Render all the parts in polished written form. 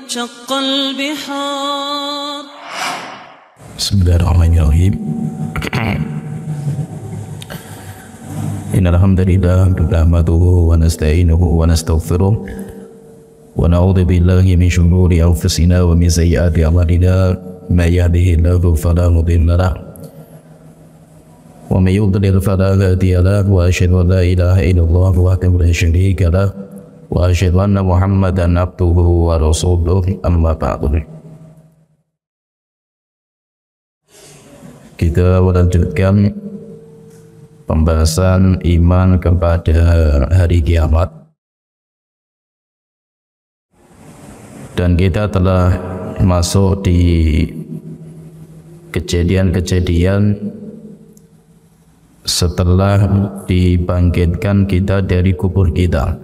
شق البحار. Bismillahirrahmanirrahim. Innal hamdalillah nahmaduhu wa nasta'inuhu wa nastaghfiruh wa na'udzu billahi min shururi anfusina wa min sayyiati a'malina may yahdihillahu fala mudilla lahu wa may yudlil fala hadiya lahu wa asyhadu an la ilaha illallah wahdahu la syarika lahu wa asyhadu anna Muhammadan abduhu wa rasuluhu amma ba'du. Kita melanjutkan pembahasan iman kepada hari kiamat, dan kita telah masuk di kejadian-kejadian setelah dibangkitkan kita dari kubur kita.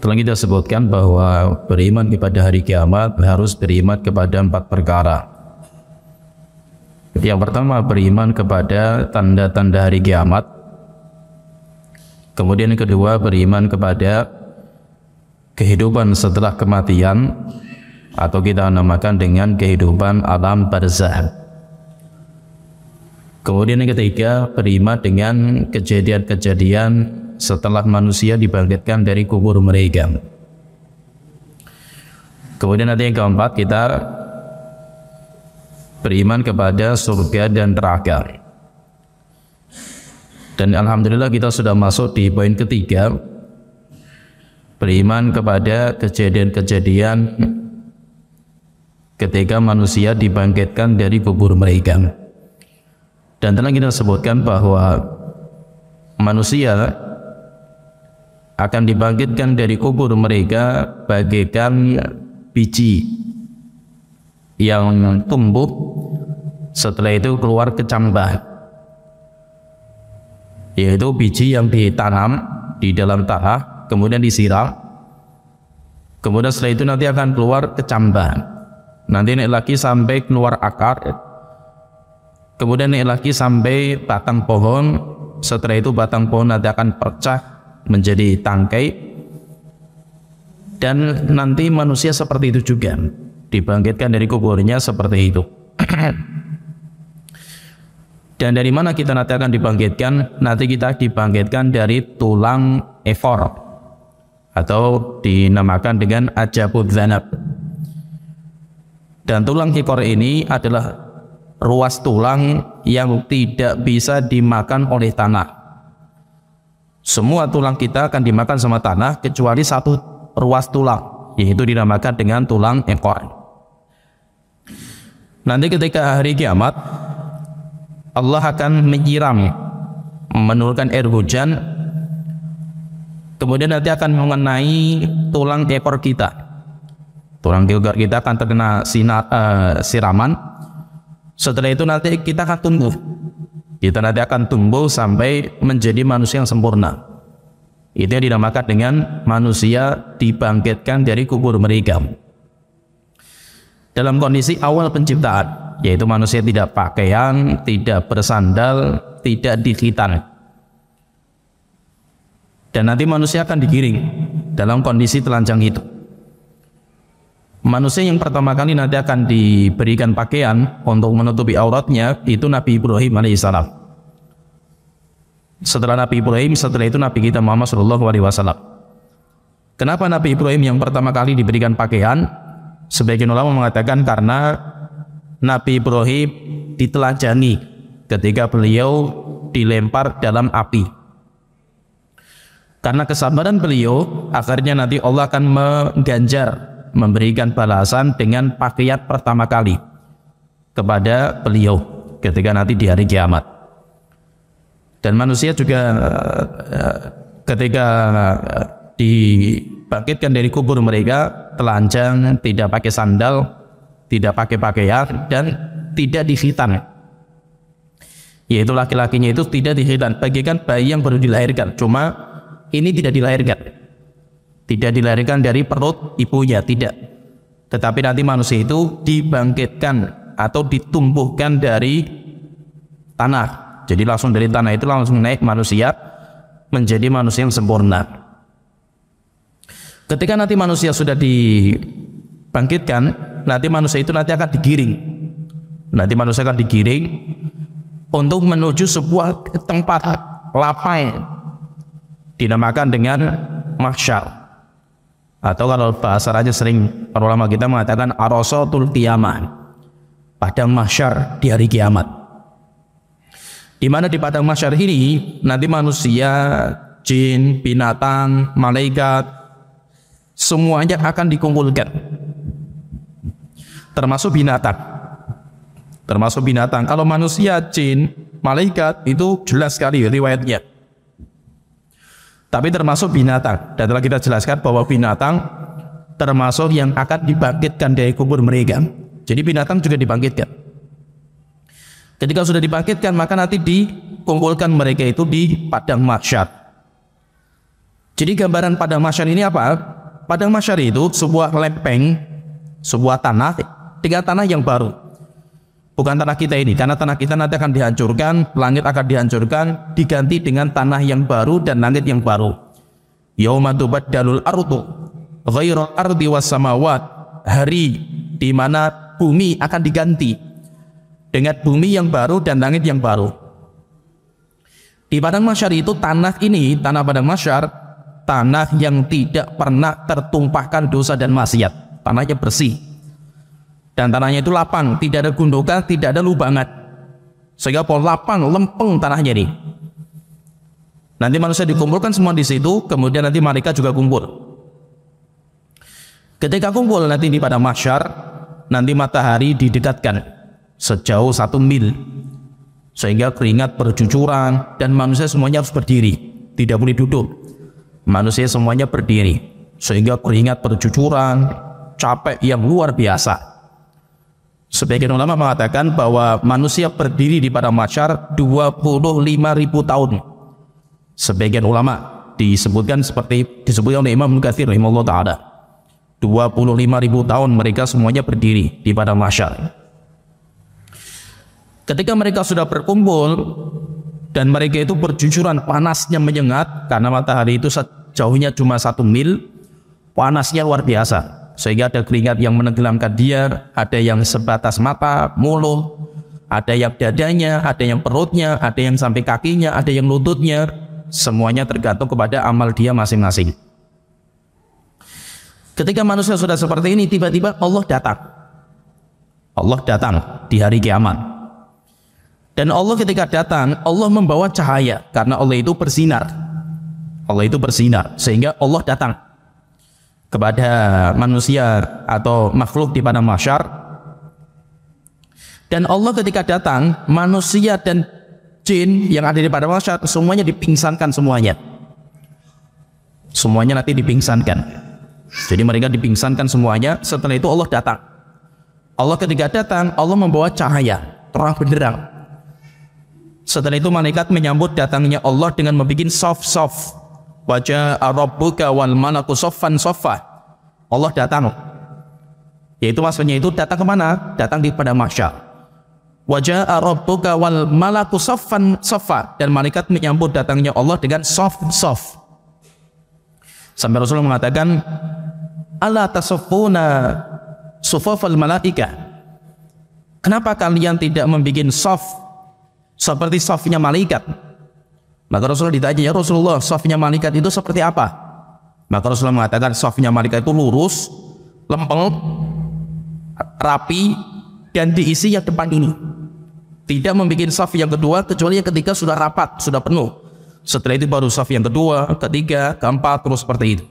Telah kita sebutkan bahwa beriman kepada hari kiamat harus beriman kepada 4 perkara. Yang pertama, beriman kepada tanda-tanda hari kiamat. Kemudian yang kedua, beriman kepada kehidupan setelah kematian, atau kita namakan dengan kehidupan alam barzakh. Kemudian yang ketiga, beriman dengan kejadian-kejadian setelah manusia dibangkitkan dari kubur mereka. Kemudian nanti yang keempat, kita beriman kepada surga dan neraka. Dan alhamdulillah kita sudah masuk di poin ketiga, beriman kepada kejadian-kejadian ketika manusia dibangkitkan dari kubur mereka. Dan telah kita sebutkan bahwa manusia akan dibangkitkan dari kubur mereka bagaikan biji yang tumbuh, setelah itu keluar kecambah, yaitu biji yang ditanam di dalam tanah, kemudian disiram, kemudian setelah itu nanti akan keluar kecambah, nanti naik lagi sampai keluar akar, kemudian naik lagi sampai batang pohon, setelah itu batang pohon nanti akan pecah menjadi tangkai, dan nanti manusia seperti itu juga, dibangkitkan dari kuburnya seperti itu. Dan dari mana kita nanti akan dibangkitkan? Nanti kita dibangkitkan dari tulang ekor, atau dinamakan dengan ajabud dzanab. Dan tulang ekor ini adalah ruas tulang yang tidak bisa dimakan oleh tanah. Semua tulang kita akan dimakan sama tanah kecuali satu ruas tulang, yaitu dinamakan dengan tulang ekor. Nanti ketika hari kiamat, Allah akan menyiram, menurunkan air hujan, kemudian nanti akan mengenai tulang ekor kita. Tulang ekor kita akan terkena siraman. Setelah itu nanti kita akan tumbuh. Kita nanti akan tumbuh sampai menjadi manusia yang sempurna. Itu yang dinamakan dengan manusia dibangkitkan dari kubur mereka. Dalam kondisi awal penciptaan, yaitu manusia tidak pakaian, tidak bersandal, tidak dikhitan. Dan nanti manusia akan digiring dalam kondisi telanjang itu. Manusia yang pertama kali nanti akan diberikan pakaian untuk menutupi auratnya itu Nabi Ibrahim alaihissalam. Setelah Nabi Ibrahim, setelah itu Nabi kita Muhammad SAW. Kenapa Nabi Ibrahim yang pertama kali diberikan pakaian? Sebagian ulama mengatakan karena Nabi Ibrahim ditelanjangi ketika beliau dilempar dalam api. Karena kesabaran beliau, akhirnya nanti Allah akan mengganjar, memberikan balasan dengan pakaian pertama kali kepada beliau ketika nanti di hari kiamat. Dan manusia juga ketika dibangkitkan dari kubur mereka telanjang, tidak pakai sandal, tidak pakai pakaian, dan tidak dikhitan, yaitu laki-lakinya itu tidak dikhitan, bagaikan bayi yang baru dilahirkan. Cuma ini tidak dilahirkan dari perut ibunya, tidak, tetapi nanti manusia itu dibangkitkan atau ditumbuhkan dari tanah. Jadi langsung dari tanah itu langsung naik manusia menjadi manusia yang sempurna. Ketika nanti manusia sudah dibangkitkan, nanti manusia itu nanti akan digiring. Nanti manusia akan digiring untuk menuju sebuah tempat lapang dinamakan dengan mahsyar, atau kalau bahasa aja sering para ulama kita mengatakan arasatul qiyamah, padang mahsyar di hari kiamat. Di mana di padang mahsyar ini nanti manusia, jin, binatang, malaikat semuanya akan dikumpulkan, termasuk binatang. Kalau manusia, jin, malaikat itu jelas sekali riwayatnya. Tapi termasuk binatang, dan telah kita jelaskan bahwa binatang termasuk yang akan dibangkitkan dari kubur mereka. Jadi binatang juga dibangkitkan. Ketika sudah dibangkitkan, maka nanti dikumpulkan mereka itu di padang mahsyar. Jadi gambaran padang mahsyar ini apa? Padang mahsyar itu sebuah lempeng, sebuah tanah dengan tanah yang baru. Bukan tanah kita ini, karena tanah kita nanti akan dihancurkan, langit akan dihancurkan, diganti dengan tanah yang baru dan langit yang baru. Yauma tubaddalul ardu ghairal ardi was samawat, hari di mana bumi akan diganti dengan bumi yang baru dan langit yang baru. Di padang mahsyar itu tanah ini, tanah padang mahsyar, tanah yang tidak pernah tertumpahkan dosa dan maksiat. Tanahnya bersih. Dan tanahnya itu lapang, tidak ada gundukan, tidak ada lubangan, sehingga lapang, lempeng tanahnya ini. Nanti manusia dikumpulkan semua di situ, kemudian nanti malaikat juga kumpul. Ketika kumpul nanti di padang mahsyar, nanti matahari didekatkan sejauh 1 mil, sehingga keringat bercucuran dan manusia semuanya harus berdiri, tidak boleh duduk. Manusia semuanya berdiri, sehingga keringat bercucuran, capek yang luar biasa. Sebagian ulama mengatakan bahwa manusia berdiri di padang mahsyar 25.000 tahun. Sebagian ulama disebutkan oleh Imam Ibnu Katsir rahimahullah taala, 25.000 tahun mereka semuanya berdiri di padang mahsyar. Ketika mereka sudah berkumpul dan mereka itu berjujuran, panasnya menyengat karena matahari itu jauhnya cuma 1 mil, panasnya luar biasa. Sehingga ada keringat yang menenggelamkan dia, ada yang sebatas mata, mulut, ada yang dadanya, ada yang perutnya, ada yang sampai kakinya, ada yang lututnya. Semuanya tergantung kepada amal dia masing-masing. Ketika manusia sudah seperti ini, tiba-tiba Allah datang. Allah datang di hari kiamat. Dan Allah ketika datang, Allah membawa cahaya, karena Allah itu bersinar. Allah itu bersinar, sehingga Allah datang kepada manusia atau makhluk di padang mahsyar. Dan Allah ketika datang, manusia dan jin yang ada di padang mahsyar semuanya dipingsankan semuanya. Semuanya nanti dipingsankan. Jadi mereka dipingsankan semuanya. Setelah itu Allah datang. Allah ketika datang, Allah membawa cahaya terang benderang. Setelah itu malaikat menyambut datangnya Allah dengan membuat soft-soft. Wajah Rabbuka wal malaku soffan soffa. Allah datang. Yaitu maksudnya itu datang kemana? Datang di padang mahsyar. Wajah Rabbuka wal malaku soffan soffa. Dan malaikat menyambut datangnya Allah dengan soft-soft. Sampai Rasulullah mengatakan, ala tasaffuna sufafal malaika. Kenapa kalian tidak membuat soft seperti softnya malaikat? Maka Rasulullah ditanya, ya Rasulullah, softnya malaikat itu seperti apa? Maka Rasulullah mengatakan, softnya malaikat itu lurus, lempeng, rapi, dan diisi yang depan ini. Tidak membuat soft yang kedua, kecuali yang ketika sudah rapat, sudah penuh. Setelah itu baru soft yang kedua, ketiga, keempat, terus seperti itu.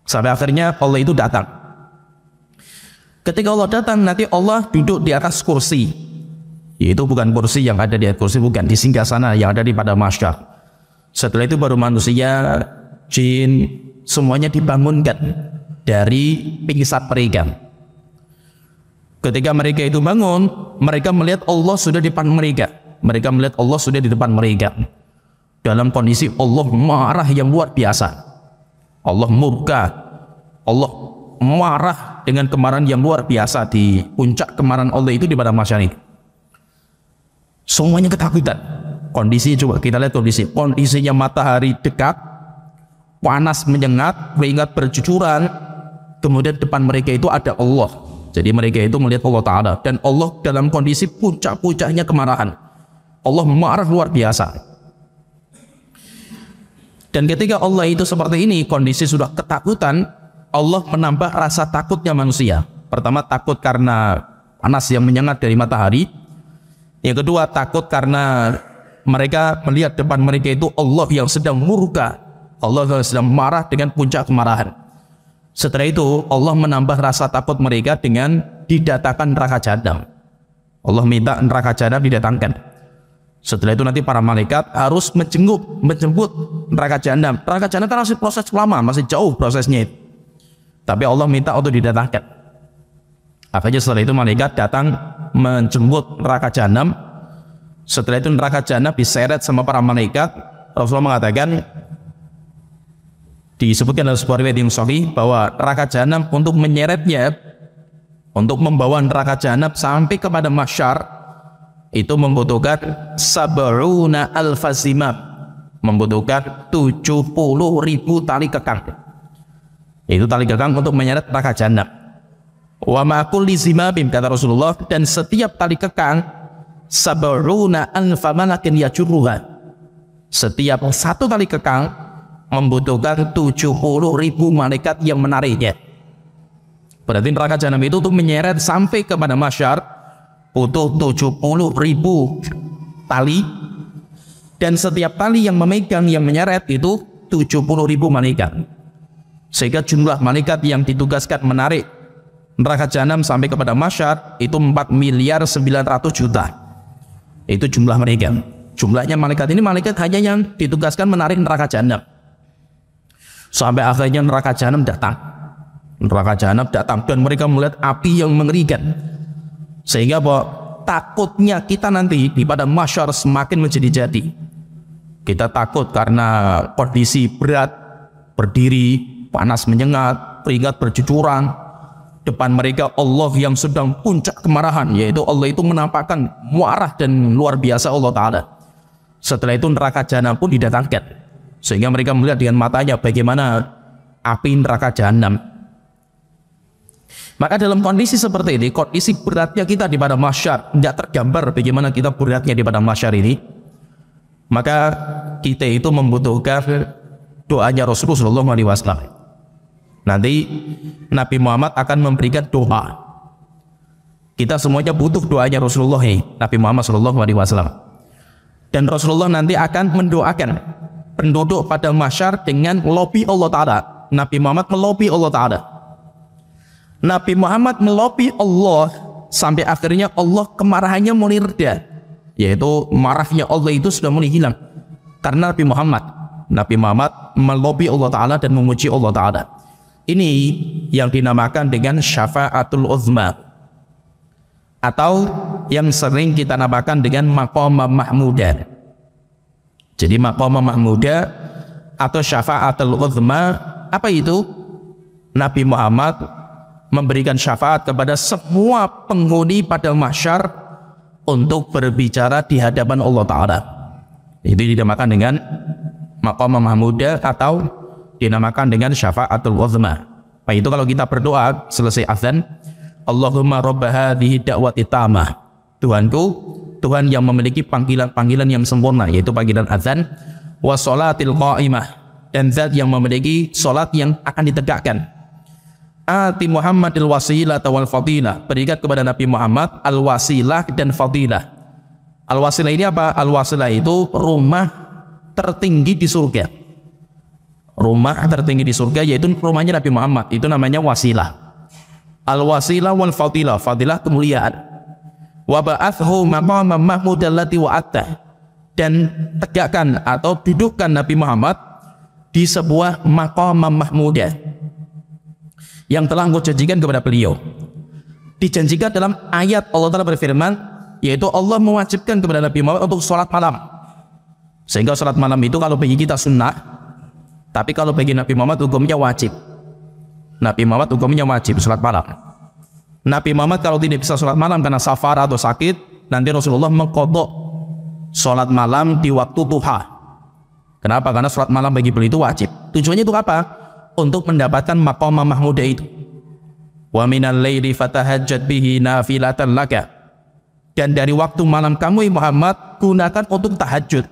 Sampai akhirnya Allah itu datang. Ketika Allah datang, nanti Allah duduk di atas kursi. Yaitu bukan kursi yang ada di kursi, bukan, di singgasana yang ada di padang mahsyar. Setelah itu baru manusia, jin, semuanya dibangunkan dari pingsan mereka. Ketika mereka itu bangun, mereka melihat Allah sudah di depan mereka. Mereka melihat Allah sudah di depan mereka. Dalam kondisi Allah marah yang luar biasa. Allah murka. Allah marah dengan kemarahan yang luar biasa. Di puncak kemarahan Allah itu di padang mahsyar itu. Semuanya ketakutan. Kondisi, coba kita lihat kondisinya matahari dekat, panas menyengat, keringat bercucuran, kemudian depan mereka itu ada Allah. Jadi mereka itu melihat Allah Ta'ala, dan Allah dalam kondisi puncak-puncaknya kemarahan. Allah marah luar biasa. Dan ketika Allah itu seperti ini, kondisi sudah ketakutan, Allah menambah rasa takutnya manusia. Pertama, takut karena panas yang menyengat dari matahari. Yang kedua, takut karena mereka melihat depan mereka itu Allah yang sedang murka, Allah yang sedang marah dengan puncak kemarahan. Setelah itu Allah menambah rasa takut mereka dengan didatangkan neraka jahanam. Allah minta neraka jahanam didatangkan. Setelah itu nanti para malaikat harus menjemput neraka jahanam. Neraka jahanam kan masih proses lama, masih jauh prosesnya itu. Tapi Allah minta untuk didatangkan. Akhirnya setelah itu malaikat datang menjemput neraka jahanam. Setelah itu neraka jahanam diseret sama para malaikat. Rasulullah mengatakan, disebutkan dalam sebuah riwayat yang sahih bahwa neraka jahanam untuk menyeretnya, untuk membawa neraka jahanam sampai kepada mahsyar, itu membutuhkan sab'una alfa zimam, membutuhkan 70.000 tali kekang. Itu tali kekang untuk menyeret neraka jahanam. Wa ma kulli zimabim, kata Rasulullah, dan setiap tali kekang sab'una alfa malakin yajurruha. Setiap satu tali kekang membutuhkan 70.000 malaikat yang menariknya. Berarti neraka jahanam itu untuk menyeret sampai kepada mahsyar butuh 70.000 tali, dan setiap tali yang memegang, yang menyeret itu 70.000 malaikat. Sehingga jumlah malaikat yang ditugaskan menarik neraka jahanam sampai kepada mahsyar itu 4.900.000.000. Itu jumlah mereka. Jumlahnya malaikat ini, malaikat hanya yang ditugaskan menarik neraka jahanam. Sampai akhirnya neraka jahanam datang. Neraka jahanam datang dan mereka melihat api yang mengerikan. Sehingga bahwa takutnya kita nanti di pada mahsyar semakin menjadi-jadi. Kita takut karena kondisi berat, berdiri, panas menyengat, keringat bercucuran. Depan mereka Allah yang sedang puncak kemarahan, yaitu Allah itu menampakkan marah dan luar biasa Allah Ta'ala. Setelah itu neraka jahanam pun didatangkan, sehingga mereka melihat dengan matanya bagaimana api neraka jahanam. Maka dalam kondisi seperti ini, kondisi beratnya kita di pada mahsyar, tidak tergambar bagaimana kita beratnya di pada mahsyar ini. Maka kita itu membutuhkan doanya Rasulullah SAW. Nanti Nabi Muhammad akan memberikan doa. Kita semuanya butuh doanya Rasulullah, Nabi Muhammad SAW. Dan Rasulullah nanti akan mendoakan penduduk pada mahsyar dengan melobi Allah Ta'ala. Nabi Muhammad melobi Allah Ta'ala. Nabi Muhammad melobi Allah sampai akhirnya Allah kemarahannya mulai reda, yaitu marahnya Allah itu sudah mulai hilang karena Nabi Muhammad melobi Allah Ta'ala dan memuji Allah Ta'ala. Ini yang dinamakan dengan syafa'atul uzma, atau yang sering kita namakan dengan maqamah mahmudah. Jadi maqamah mahmudah atau syafa'atul uzma, apa itu? Nabi Muhammad memberikan syafaat kepada semua penghuni pada mahsyar untuk berbicara di hadapan Allah Ta'ala. Itu dinamakan dengan maqamah mahmudah atau dinamakan dengan syafa'atul uzma. Nah, itu kalau kita berdoa selesai azan, Allahumma rabba hadhihi da'wati tamah. Tuhanku, Tuhan yang memiliki panggilan-panggilan yang sempurna, yaitu panggilan azan, wa sholatil qa'imah, dan zat yang memiliki salat yang akan ditegakkan. Ati Muhammadil wasilah wal fadilah, berikan kepada Nabi Muhammad al-wasilah dan fadilah. Al-wasilah ini apa? Al-wasilah itu rumah tertinggi di surga. Rumah tertinggi di surga yaitu rumahnya Nabi Muhammad, itu namanya wasilah. Al-wasilah wal fadilah, fadilah kemuliaan. Wa ba'athu maqamam mahmudan lati wa'atta, dan tegakkan atau dudukkan Nabi Muhammad di sebuah maqamam mahmudah yang telah engkau janjikan kepada beliau. Dijanjikan dalam ayat Allah Ta'ala berfirman, yaitu Allah mewajibkan kepada Nabi Muhammad untuk sholat malam. Sehingga sholat malam itu kalau bagi kita sunnah, tapi kalau bagi Nabi Muhammad hukumnya wajib. Nabi Muhammad hukumnya wajib sholat malam. Nabi Muhammad kalau tidak bisa sholat malam karena safar atau sakit, nanti Rasulullah mengqadha sholat malam di waktu duha. Kenapa? Karena sholat malam bagi beliau itu wajib. Tujuannya itu apa? Untuk mendapatkan maqam mahmudah itu. Wa minal laili fatahajjat bihi nafilatan laka. Dan dari waktu malam kamu Muhammad gunakan untuk tahajud.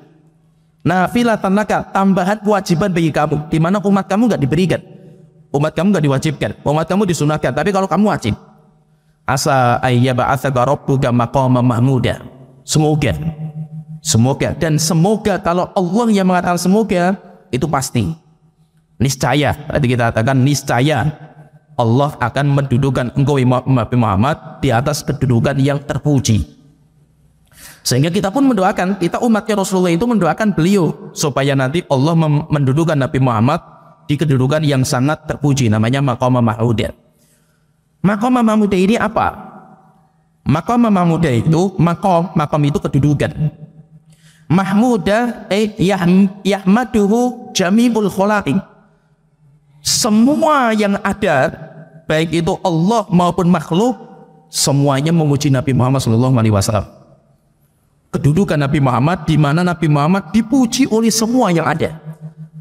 Nafilatan laka, tambahan kewajiban bagi kamu, di mana umat kamu nggak diberikan. Umat kamu nggak diwajibkan, umat kamu disunahkan, tapi kalau kamu wajib. Asa ayyaba'atsaka rabbuka maqaman mahmuda. Semoga dan semoga, kalau Allah yang mengatakan semoga, itu pasti. Niscaya, berarti kita katakan niscaya Allah akan mendudukan engkau Nabi Muhammad di atas kedudukan yang terpuji. Sehingga kita pun mendoakan, kita umatnya Rasulullah itu mendoakan beliau supaya nanti Allah mendudukan Nabi Muhammad di kedudukan yang sangat terpuji, namanya maqam mahmudah. Maqam mahmudah ini apa? Maqam mahmudah itu, maqam itu kedudukan. Mahmudah yahmaduhu jami'ul khalaqi. Semua yang ada, baik itu Allah maupun makhluk, semuanya memuji Nabi Muhammad SAW. Kedudukan Nabi Muhammad, di mana Nabi Muhammad dipuji oleh semua yang ada.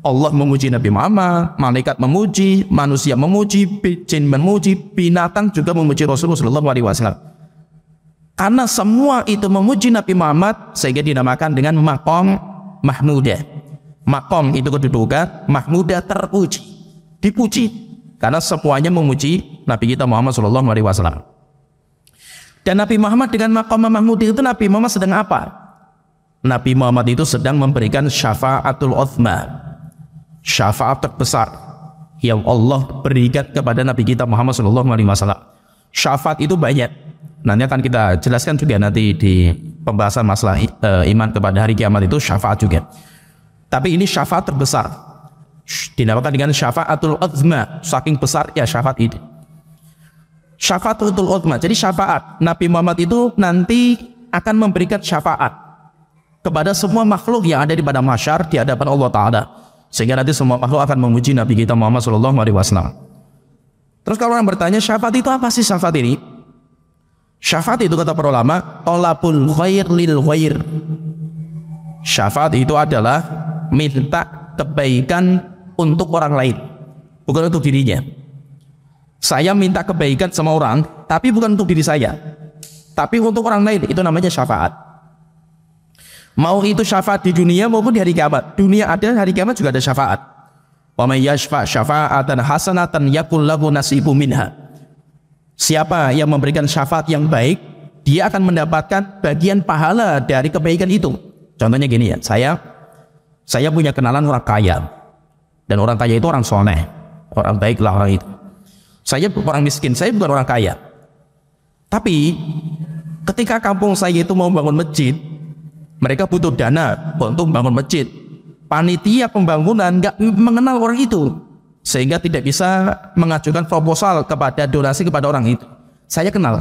Allah memuji Nabi Muhammad, malaikat memuji, manusia memuji, jin memuji, binatang juga memuji Rasulullah SAW. Karena semua itu memuji Nabi Muhammad, sehingga dinamakan dengan maqam mahmudah. Maqam itu kedudukan, mahmudah terpuji, dipuji, karena semuanya memuji Nabi kita Muhammad SAW. Dan Nabi Muhammad dengan maqam mahmudah itu, Nabi Muhammad sedang apa? Nabi Muhammad itu sedang memberikan syafaatul uzma, syafaat terbesar yang Allah berikan kepada Nabi kita Muhammad SAW. Syafaat itu banyak, nanti akan kita jelaskan juga nanti di pembahasan masalah iman kepada hari kiamat, itu syafaat juga. Tapi ini syafaat terbesar, dinamakan dengan syafaatul uzma, saking besar ya syafaat itu. Syafaatul uzma, jadi syafaat Nabi Muhammad itu nanti akan memberikan syafaat kepada semua makhluk yang ada di padang mahsyar di hadapan Allah Ta'ala, sehingga nanti semua makhluk akan memuji Nabi kita Muhammad SAW. Terus kalau orang bertanya, syafaat itu apa sih syafaat ini? Syafaat itu, kata para ulama, tolabul khair lil khair. Syafaat itu adalah minta kebaikan untuk orang lain, bukan untuk dirinya. Saya minta kebaikan sama orang, tapi bukan untuk diri saya, tapi untuk orang lain, itu namanya syafaat. Mau itu syafaat di dunia maupun di hari kiamat. Dunia ada, hari kiamat juga ada syafaat. Wa may yashfa' syafa'atan hasanatan yakul lahu nasibu minha. Siapa yang memberikan syafaat yang baik, dia akan mendapatkan bagian pahala dari kebaikan itu. Contohnya gini ya, saya punya kenalan orang kaya, dan orang kaya itu orang soleh, orang baik lah orang itu. Saya orang miskin, saya bukan orang kaya. Tapi ketika kampung saya itu mau bangun masjid, mereka butuh dana untuk bangun masjid. Panitia pembangunan nggak mengenal orang itu, sehingga tidak bisa mengajukan proposal kepada donasi kepada orang itu. Saya kenal,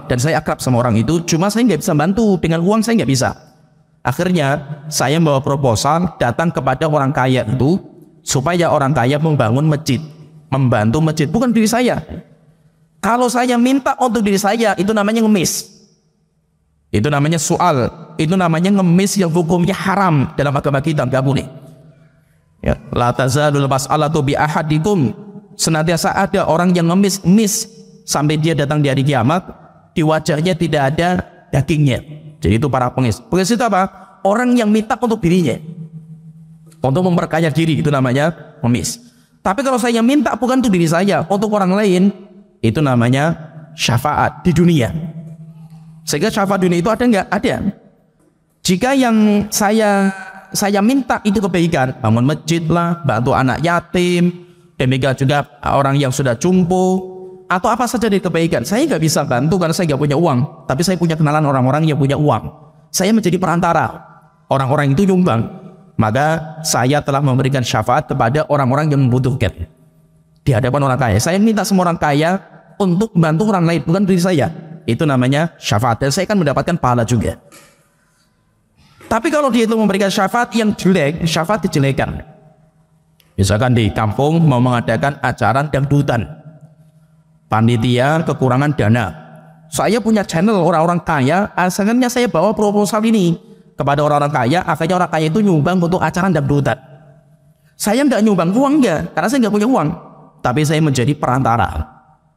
dan saya akrab sama orang itu. Cuma saya nggak bisa bantu dengan uang, saya nggak bisa. Akhirnya saya membawa proposal datang kepada orang kaya itu, supaya orang kaya membangun masjid, membantu masjid, bukan diri saya. Kalau saya minta untuk diri saya, itu namanya ngemis, itu namanya soal, itu namanya ngemis yang hukumnya haram dalam agama kita, nggak boleh. Ya, la tazalul mas'alatu bi ahadikum, senantiasa ada orang yang ngemis sampai dia datang di hari kiamat, di wajahnya tidak ada dagingnya. Jadi itu para pengis. Pengis itu apa? Orang yang minta untuk dirinya, untuk memperkaya diri, itu namanya ngemis. Tapi kalau saya minta bukan untuk diri saya, untuk orang lain, itu namanya syafaat di dunia. Sehingga syafaat dunia itu ada nggak? Ada. Jika yang saya minta itu kebaikan, bangun masjid lah, bantu anak yatim, demikian juga orang yang sudah jumpo, atau apa saja dari kebaikan, saya nggak bisa bantu karena saya nggak punya uang. Tapi saya punya kenalan orang-orang yang punya uang. Saya menjadi perantara, orang-orang itu nyumbang, maka saya telah memberikan syafaat kepada orang-orang yang membutuhkan di hadapan orang kaya. Saya minta semua orang kaya untuk membantu orang lain, bukan diri saya. Itu namanya syafaat, dan saya akan mendapatkan pahala juga. Tapi kalau dia itu memberikan syafaat yang jelek, syafaat dijelekan. Misalkan di kampung mau mengadakan acara dangdutan, panitia kekurangan dana. Saya punya channel orang-orang kaya, asalnya saya bawa proposal ini kepada orang-orang kaya, akhirnya orang kaya itu nyumbang untuk acara dangdutan. Saya nggak nyumbang uang, enggak, karena saya nggak punya uang. Tapi saya menjadi perantara.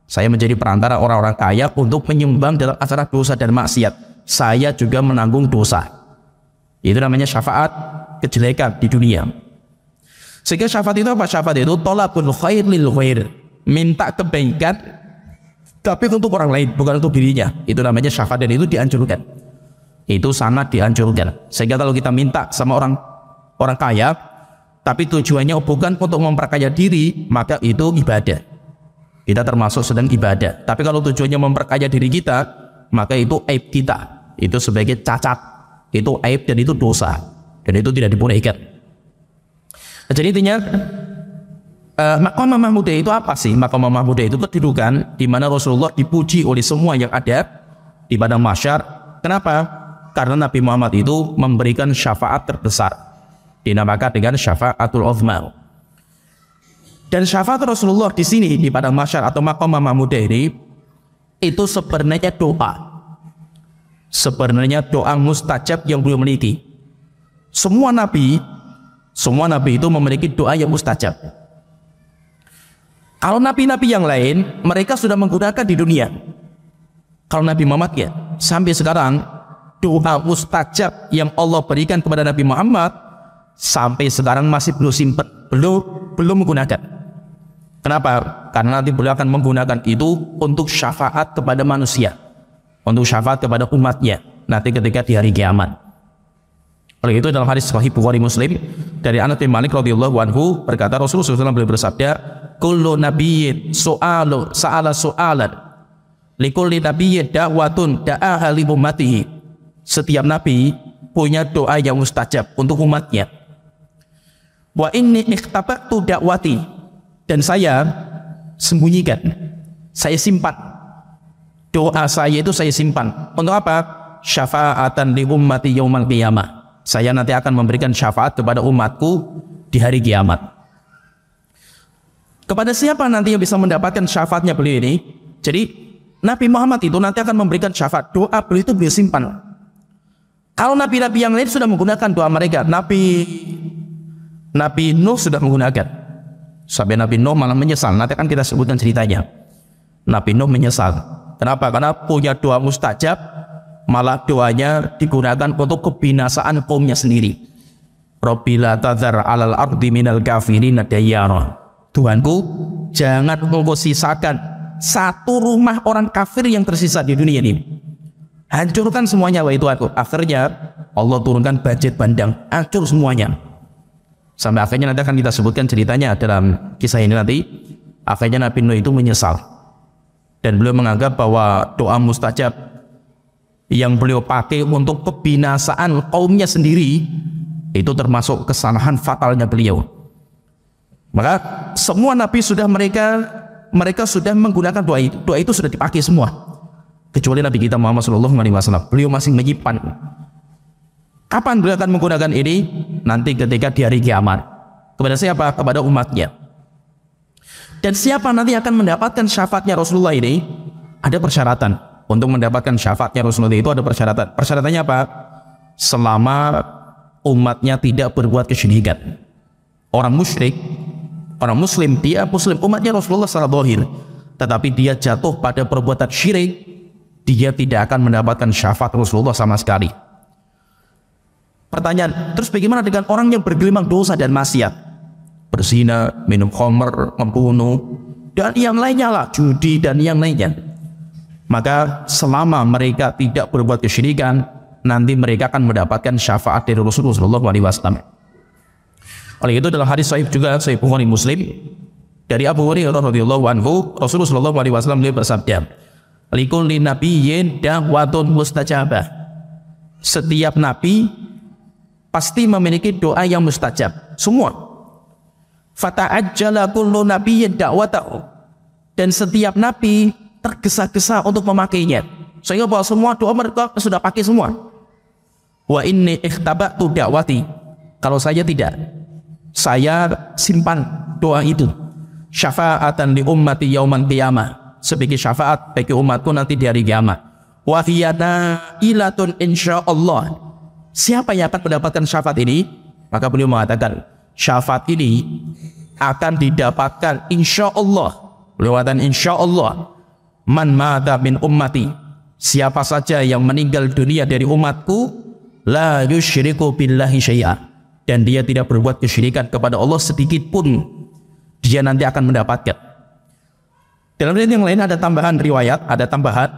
Saya menjadi perantara orang-orang kaya untuk menyumbang dalam acara dosa dan maksiat. Saya juga menanggung dosa. Itu namanya syafaat kejelekan di dunia. Sehingga syafaat itu apa? Syafaat itu tolabul khair lil khair, minta kebaikan tapi untuk orang lain, bukan untuk dirinya. Itu namanya syafaat, dan itu dianjurkan. Itu sangat dianjurkan. Sehingga kalau kita minta sama orang kaya tapi tujuannya bukan untuk memperkaya diri, maka itu ibadah. Kita termasuk sedang ibadah. Tapi kalau tujuannya memperkaya diri kita, maka itu aib kita. Itu sebagai cacat. Itu aib dan itu dosa. Dan itu tidak dibolehkan. Jadi intinya maqamah mahmudah itu apa sih? Maqamah mahmudah itu kedudukan di mana Rasulullah dipuji oleh semua yang ada di padang mahsyar. Kenapa? Karena Nabi Muhammad itu memberikan syafaat terbesar, dinamakan dengan syafaatul uzma. Dan syafaat Rasulullah di sini di padang mahsyar atau maqamah mahmudah ini itu sebenarnya doa. Sebenarnya doa mustajab yang beliau miliki. Semua nabi itu memiliki doa yang mustajab. Kalau nabi-nabi yang lain mereka sudah menggunakan di dunia. Kalau Nabi Muhammad ya, sampai sekarang doa mustajab yang Allah berikan kepada Nabi Muhammad sampai sekarang masih belum simpen, belum menggunakan. Kenapa? Karena nanti beliau akan menggunakan itu untuk syafaat kepada manusia, untuk syafaat kepada umatnya nanti ketika di hari kiamat. Oleh itu dalam hadis Sahih Bukhari Muslim dari Anas bin Malik radhiyallahu anhu berkata, Rasulullah SAW beliau bersabda, kullu nabiyyin sa'ala su'alan likulli nabiyyin da'watun da'aha li ummatihi. Setiap nabi punya doa yang mustajab untuk umatnya. Wa inni ikhtabatu da'wati, dan saya sembunyikan, saya simpan doa saya itu, saya simpan untuk apa? Syafaatan li ummati yaumal qiyamah. Saya nanti akan memberikan syafaat kepada umatku di hari kiamat. Kepada siapa nanti yang bisa mendapatkan syafaatnya beliau ini? Jadi Nabi Muhammad itu nanti akan memberikan syafaat, doa beliau itu beliau simpan. Kalau nabi-nabi yang lain sudah menggunakan doa mereka, Nabi Nuh sudah menggunakan. Sampai Nabi Nuh malah menyesal. Nanti akan kita sebutkan ceritanya. Nabi Nuh menyesal. Kenapa? Karena punya doa mustajab, malah doanya digunakan untuk kebinasaan kaumnya sendiri. Rabbi la tadhar alal ardi minal kafirin dayyara. Tuhanku, jangan engkau sisakan satu rumah orang kafir yang tersisa di dunia ini. Hancurkan semuanya, wahai Tuhanku. Akhirnya Allah turunkan banjir bandang, hancur semuanya. Sampai akhirnya nanti akan kita sebutkan ceritanya dalam kisah ini nanti. Akhirnya Nabi Nuh itu menyesal. Dan beliau menganggap bahwa doa mustajab yang beliau pakai untuk kebinasaan kaumnya sendiri itu termasuk kesalahan fatalnya beliau. Maka semua nabi sudah mereka sudah menggunakan doa itu. Doa itu sudah dipakai semua. Kecuali Nabi kita Muhammad SAW, beliau masih menyimpan. Kapan beliau akan menggunakan ini? Nanti ketika di hari kiamat. Kepada siapa? Kepada umatnya. Dan siapa nanti akan mendapatkan syafaatnya Rasulullah ini? Ada persyaratan. Untuk mendapatkan syafaatnya Rasulullah itu ada persyaratan. Persyaratannya apa? Selama umatnya tidak berbuat kesyirikan. Orang musyrik, orang muslim, dia muslim, umatnya Rasulullah secara zahir, tetapi dia jatuh pada perbuatan syirik, dia tidak akan mendapatkan syafaat Rasulullah sama sekali. Pertanyaan, terus bagaimana dengan orang yang bergelimang dosa dan maksiat? Berzina, minum khamr, membunuh, dan yang lainnya lah, judi dan yang lainnya. Maka selama mereka tidak berbuat kesyirikan, nanti mereka akan mendapatkan syafaat dari Rasulullah SAW. Oleh itu dalam hadis sahih juga, Sahih Bukhari Muslim, dari Abu Hurairah radhiyallahu anhu, Rasulullah SAW beliau bersabda, likulli nabiyyin da'watun mustajabah. Setiap nabi pasti memiliki doa yang mustajab, semua. Fata'ajjala kullu nabiyyin da'watahu. Dan setiap nabi tergesa-gesa untuk memakainya, sehingga bahwa semua doa mereka sudah pakai semua. Wa inni ikhtabatu da'wati. Kalau saya tidak, saya simpan doa itu. Syafa'atan li ummati yauman qiyamah, sebagai syafaat bagi umatku nanti di hari kiamat. Wa hiyana ilatun insyaallah. Siapa yang akan mendapatkan syafaat ini? Maka beliau mengatakan, syafaat ini akan didapatkan insya Allah, lewatan insya Allah, man mata min ummati, siapa saja yang meninggal dunia dari umatku, la yusyriku billahi syai'a, dan dia tidak berbuat kesyirikan kepada Allah sedikit pun, dia nanti akan mendapatkan. Dalam riwayat yang lain ada tambahan riwayat, ada tambahan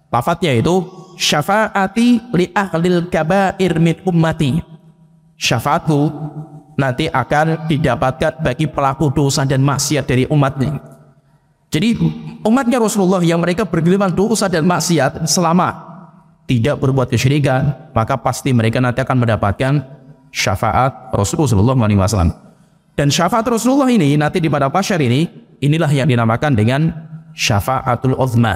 lafadznya itu syafaati li ahlil kabair min ummati, syafaatku nanti akan didapatkan bagi pelaku dosa dan maksiat dari umatnya. Jadi umatnya Rasulullah yang mereka bergelimang dosa dan maksiat selama tidak berbuat kesyirikan, maka pasti mereka nanti akan mendapatkan syafaat Rasulullah SAW. Dan syafaat Rasulullah ini nanti di pada mahsyar ini, inilah yang dinamakan dengan syafaatul uzma,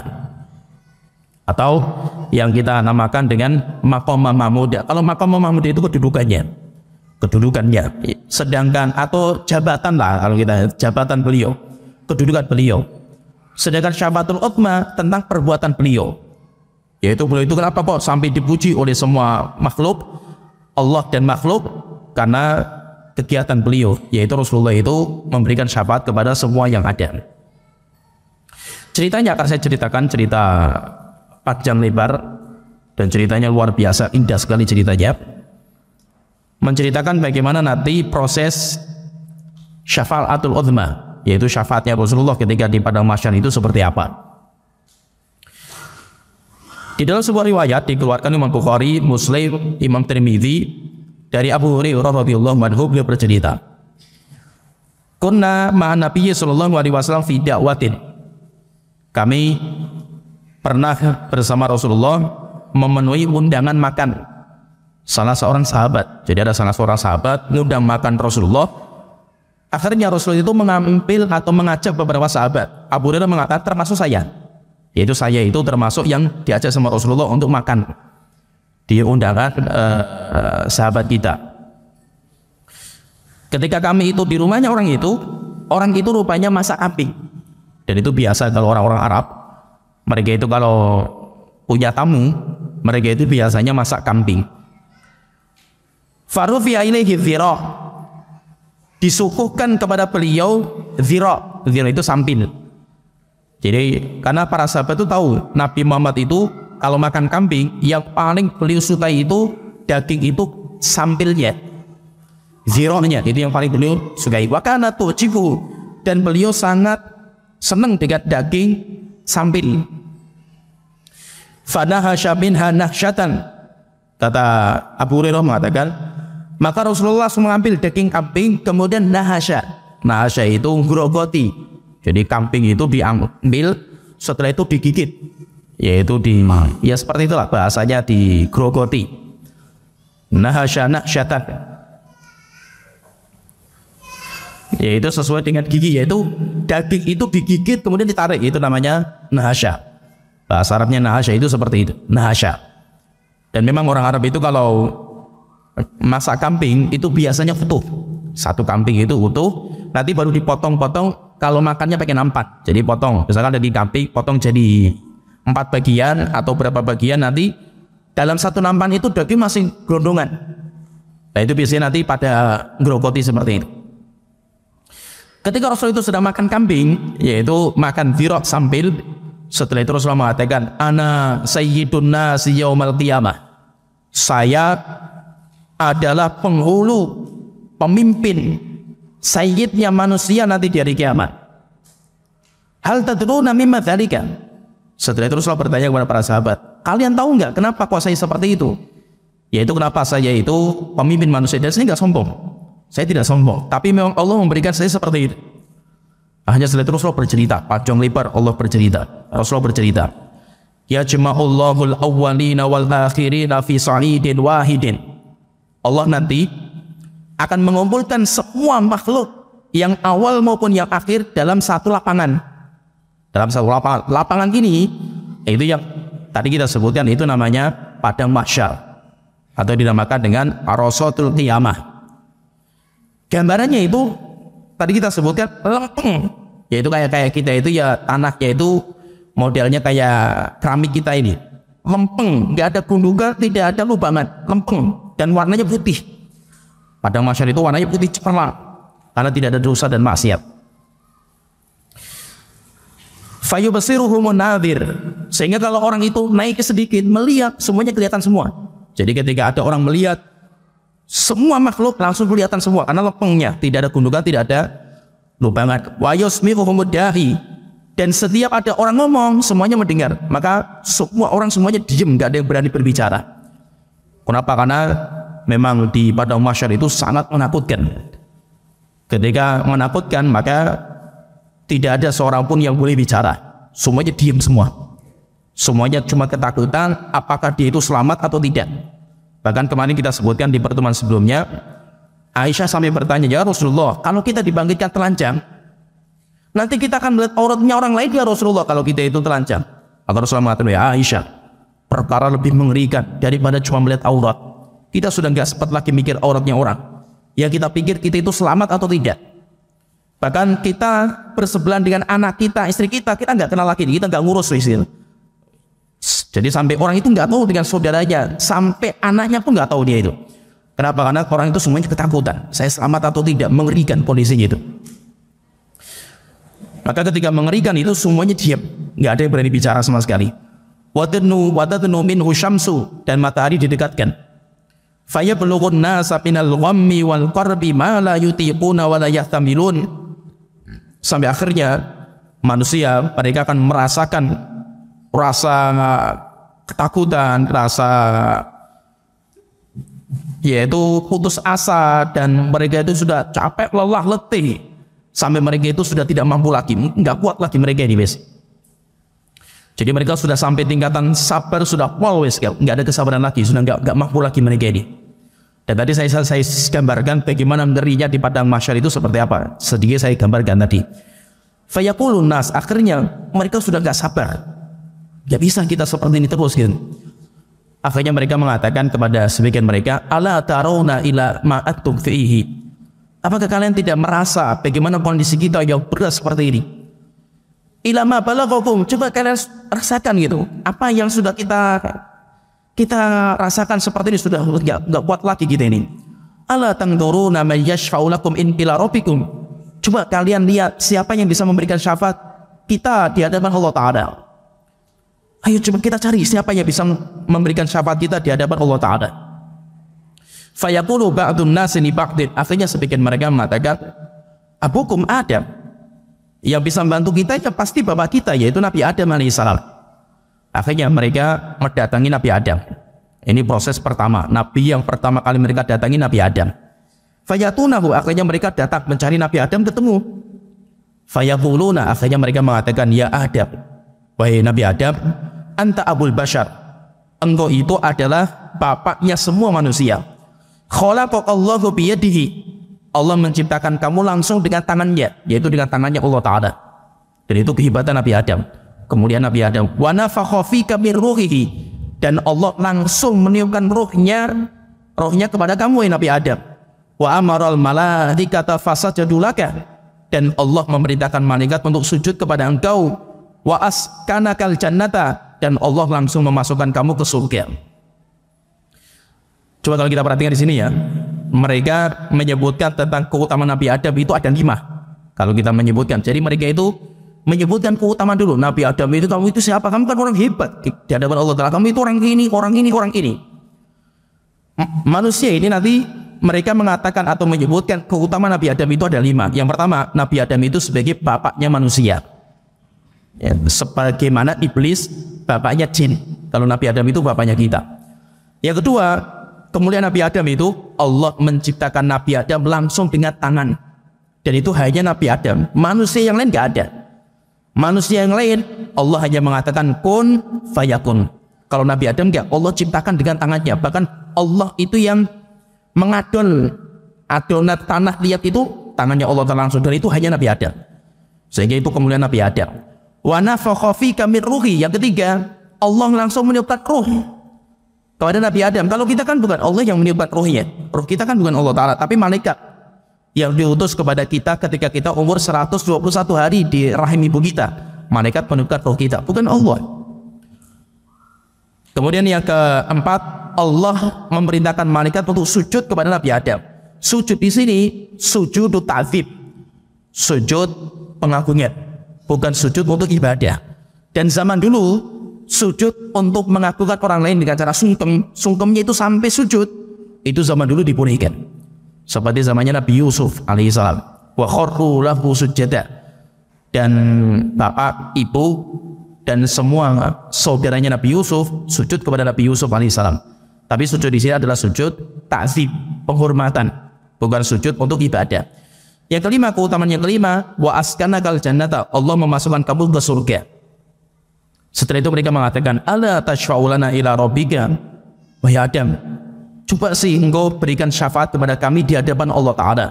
atau yang kita namakan dengan maqam mahmud. Kalau maqam mahmud itu kedudukannya, sedangkan atau jabatan lah, kalau kita jabatan beliau, kedudukan beliau. Sedangkan syafaatul uzma tentang perbuatan beliau, yaitu beliau itu kenapa kok sampai dipuji oleh semua makhluk, Allah dan makhluk, karena kegiatan beliau, yaitu Rasulullah itu memberikan syafaat kepada semua yang ada. Ceritanya akan saya ceritakan, cerita panjang lebar dan ceritanya luar biasa, indah sekali ceritanya, menceritakan bagaimana nanti proses syafaatul uzma, yaitu syafaatnya Rasulullah ketika di padang mahsyar itu seperti apa. Di dalam sebuah riwayat dikeluarkan Imam Bukhari, Muslim, Imam Tirmidzi dari Abu Hurairah radhiyallahu anhu, beliau bercerita, kunna ma'an Nabi sallallahu alaihi wasallam fi da'watin, kami pernah bersama Rasulullah memenuhi undangan makan salah seorang sahabat. Jadi ada salah seorang sahabat ngundang makan Rasulullah. Akhirnya Rasulullah itu mengambil atau mengajak beberapa sahabat. Abu Hurairah mengatakan termasuk saya, yaitu saya itu termasuk yang diajak sama Rasulullah untuk makan di undangan sahabat kita. Ketika kami itu di rumahnya orang itu rupanya masak kambing. Dan itu biasa kalau orang-orang Arab, mereka itu kalau punya tamu, mereka itu biasanya masak kambing. Farufi'a ilaihi dhira', disuguhkan kepada beliau dhira', dhira' itu sampil. Jadi karena para sahabat itu tahu Nabi Muhammad itu kalau makan kambing yang paling beliau sukai itu daging itu sampilnya, dhira'-nya itu yang paling beliau sukai. Wa kana tu'jibu, dan beliau sangat senang dengan daging sampil. Fanahasya minha nahsyatan, kata Abu Hurairah mengatakan, maka Rasulullah mengambil daging kambing kemudian nahasya. Nahasya itu grogoti. Jadi kambing itu diambil, setelah itu digigit, yaitu ya seperti itulah bahasanya, digrogoti. Nahasya nahsyatan, yaitu sesuai dengan gigi, yaitu daging itu digigit kemudian ditarik, itu namanya nahasya. Bahasa Arabnya nahasya itu seperti itu, nahasya. Dan memang orang Arab itu kalau masak kambing itu biasanya utuh, satu kambing itu utuh, nanti baru dipotong-potong. Kalau makannya pakai nampan, jadi potong, misalkan dari kambing potong jadi 4 bagian atau berapa bagian, nanti dalam satu nampan itu daging masih gelondongan. Nah itu biasanya nanti pada grogoti seperti itu. Ketika Rasul itu sedang makan kambing, yaitu makan dhira' sampil, setelah itu Rasulullah mengatakan, ana sayyidun nasi yaumal qiyamah, saya adalah penghulu, pemimpin, sayyidnya manusia nanti di hari kiamat. Hal tadruna mimma dzalika? Setelah itu Rasulullah bertanya kepada para sahabat, kalian tahu nggak kenapa kok saya seperti itu? Yaitu kenapa saya itu pemimpin manusia. Dan saya nggak sombong, saya tidak sombong, tapi memang Allah memberikan saya seperti itu. Hanya setelah itu Rasulullah bercerita panjang lebar. Rasulullah bercerita, ya jama'ullahul awwalina wal akhirina fi sa'idin wahidin. Allah nanti akan mengumpulkan semua makhluk yang awal maupun yang akhir dalam satu lapangan. Dalam satu lapangan. Lapangan ini itu yang tadi kita sebutkan, itu namanya padang mahsyar atau dinamakan dengan arasatul qiyamah. Gambarannya itu tadi kita sebutkan lempeng, yaitu kayak kita itu ya tanahnya itu modelnya kayak keramik kita ini, lempeng, nggak ada gundukan, tidak ada lubangan, lempeng, dan warnanya putih. Padang mahsyar itu warnanya putih cemerlang karena tidak ada dosa dan maksiat. Fayubasiruhumun nadhir, sehingga kalau orang itu naik sedikit melihat semuanya kelihatan semua. Jadi ketika ada orang melihat, semua makhluk langsung kelihatan semua karena lempengnya, tidak ada gundukan, tidak ada lubangan. Wa yusmi'uhumud dahi, dan setiap ada orang ngomong semuanya mendengar, maka semua orang semuanya diam, nggak ada yang berani berbicara. Kenapa? Karena memang di padang mahsyar itu sangat menakutkan. Ketika menakutkan, maka tidak ada seorang pun yang boleh bicara, semuanya diam semua. Semuanya cuma ketakutan apakah dia itu selamat atau tidak. Bahkan kemarin kita sebutkan di pertemuan sebelumnya, Aisyah sampai bertanya, ya Rasulullah, kalau kita dibangkitkan telanjang, nanti kita akan melihat auratnya orang lain ya Rasulullah kalau kita itu telanjang. Maka Rasulullah mengatakan, ya Aisyah, perkara lebih mengerikan daripada cuma melihat aurat. Kita sudah nggak sempat lagi mikir auratnya orang. Ya kita pikir kita itu selamat atau tidak. Bahkan kita bersebelahan dengan anak kita, istri kita, kita nggak kenal lagi, kita nggak ngurus istri. Jadi sampai orang itu nggak tahu dengan saudaranya, sampai anaknya pun nggak tahu dia itu. Kenapa? Karena orang itu semuanya ketakutan. Saya selamat atau tidak, mengerikan kondisinya itu. Maka ketika mengerikan itu semuanya diam, nggak ada yang berani bicara sama sekali. Wadadnu minhu syamsu, dan matahari didekatkan. Fayablughun nasa minal ghammi wal qarbi ma la yutiquna wa la yahtamilun. Sampai akhirnya manusia mereka akan merasakan rasa ketakutan, rasa yaitu putus asa, dan mereka itu sudah capek, lelah, letih, sampai mereka itu sudah tidak mampu lagi, nggak kuat lagi mereka ini wes. Jadi mereka sudah sampai tingkatan sabar, sudah pol wes, nggak ada kesabaran lagi, sudah nggak mampu lagi mereka ini. Dan tadi saya gambarkan bagaimana ngerinya di padang mahsyar itu seperti apa. Sedikit saya gambarkan tadi. Fayaqulun nas, akhirnya mereka sudah nggak sabar. Nggak bisa kita seperti ini terus gitu. Akhirnya mereka mengatakan kepada sebagian mereka, ala tarawna ila ma antum fihi. Apakah kalian tidak merasa bagaimana kondisi kita yang berat seperti ini? Ila ma balaghakum, coba kalian rasakan gitu. Apa yang sudah kita rasakan seperti ini, sudah nggak kuat lagi kita ini. Ala tangduruna man yashfa'u lakum in ila rabbikum. Coba kalian lihat siapa yang bisa memberikan syafaat kita di hadapan Allah Ta'ala. Ayo coba kita cari siapa yang bisa memberikan syafaat kita di hadapan Allah Ta'ala. Fayaqulu ba'dun nasi li ba'din, akhirnya sebagian mereka mengatakan, abukum Adam, yang bisa membantu kita ya pasti bapak kita, yaitu Nabi Adam alaihissalam. Akhirnya mereka mendatangi Nabi Adam. Ini proses pertama, Nabi yang pertama kali mereka datangi Nabi Adam. Fayatunahu, akhirnya mereka datang mencari Nabi Adam, ketemu. Fayaquluna, akhirnya mereka mengatakan, ya Adam, wahai Nabi Adam, anta abul bashar, engkau itu adalah bapaknya semua manusia. Khalaqakallahu biyadihi, Allah menciptakan kamu langsung dengan tangannya, yaitu dengan tangannya Allah Ta'ala. Dan itu kehebatan Nabi Adam. Kemudian Nabi Adam, wa nafakha fika min ruhihi, dan Allah langsung meniupkan rohnya kepada kamu, Nabi Adam. Wa amaral malaikata fasajadu laka, dan Allah memerintahkan malaikat untuk sujud kepada engkau. Wa askanakal jannata, dan Allah langsung memasukkan kamu ke surga. Coba kalau kita perhatikan di sini ya, mereka menyebutkan tentang keutamaan Nabi Adam itu ada 5. Kalau kita menyebutkan, jadi mereka itu menyebutkan keutamaan dulu. Nabi Adam itu, kamu itu siapa? Kamu kan orang hebat di hadapan Allah Ta'ala. Kamu itu orang ini, orang ini, orang ini. Manusia ini nanti mereka mengatakan atau menyebutkan keutamaan Nabi Adam itu ada 5. Yang pertama, Nabi Adam itu sebagai bapaknya manusia. Ya, sebagaimana iblis bapaknya jin. Kalau Nabi Adam itu bapaknya kita. Yang kedua, kemuliaan Nabi Adam itu Allah menciptakan Nabi Adam langsung dengan tangan. Dan itu hanya Nabi Adam. Manusia yang lain nggak ada. Manusia yang lain Allah hanya mengatakan kun fayakun. Kalau Nabi Adam enggak, Allah ciptakan dengan tangannya. Bahkan Allah itu yang mengadon adonan tanah liat itu tangannya Allah langsung, dan itu hanya Nabi Adam. Sehingga itu kemuliaan Nabi Adam. Wa nafakha fika min ruhi, yang ketiga Allah langsung meniupkan ruh kepada Nabi Adam. Kalau kita kan bukan Allah yang meniupkan ruhnya, ruh kita kan bukan Allah Ta'ala, tapi malaikat yang diutus kepada kita ketika kita umur 121 hari di rahim ibu kita. Malaikat meniupkan ruh kita, bukan Allah. Kemudian yang keempat, Allah memerintahkan malaikat untuk sujud kepada Nabi Adam. Sujud di sini sujud ta'dzib, sujud pengagungan, bukan sujud untuk ibadah. Dan zaman dulu sujud untuk mengagungkan orang lain dengan cara sungkem, sungkemnya itu sampai sujud, itu zaman dulu dibolehkan. Seperti zamannya Nabi Yusuf alaihissalam, wa kharru lahu sujada, dan bapak, ibu, dan semua saudaranya Nabi Yusuf sujud kepada Nabi Yusuf alaihissalam. Tapi sujud di sini adalah sujud ta'zim, penghormatan, bukan sujud untuk ibadah. Yang kelima, keutamaan yang kelima, wa askanakal jannata, Allah memasukkan kamu ke surga. Setelah itu mereka mengatakan, ala tashfa'ulana ila rabbika, wahai Adam, coba sih engkau berikan syafaat kepada kami di hadapan Allah Ta'ala.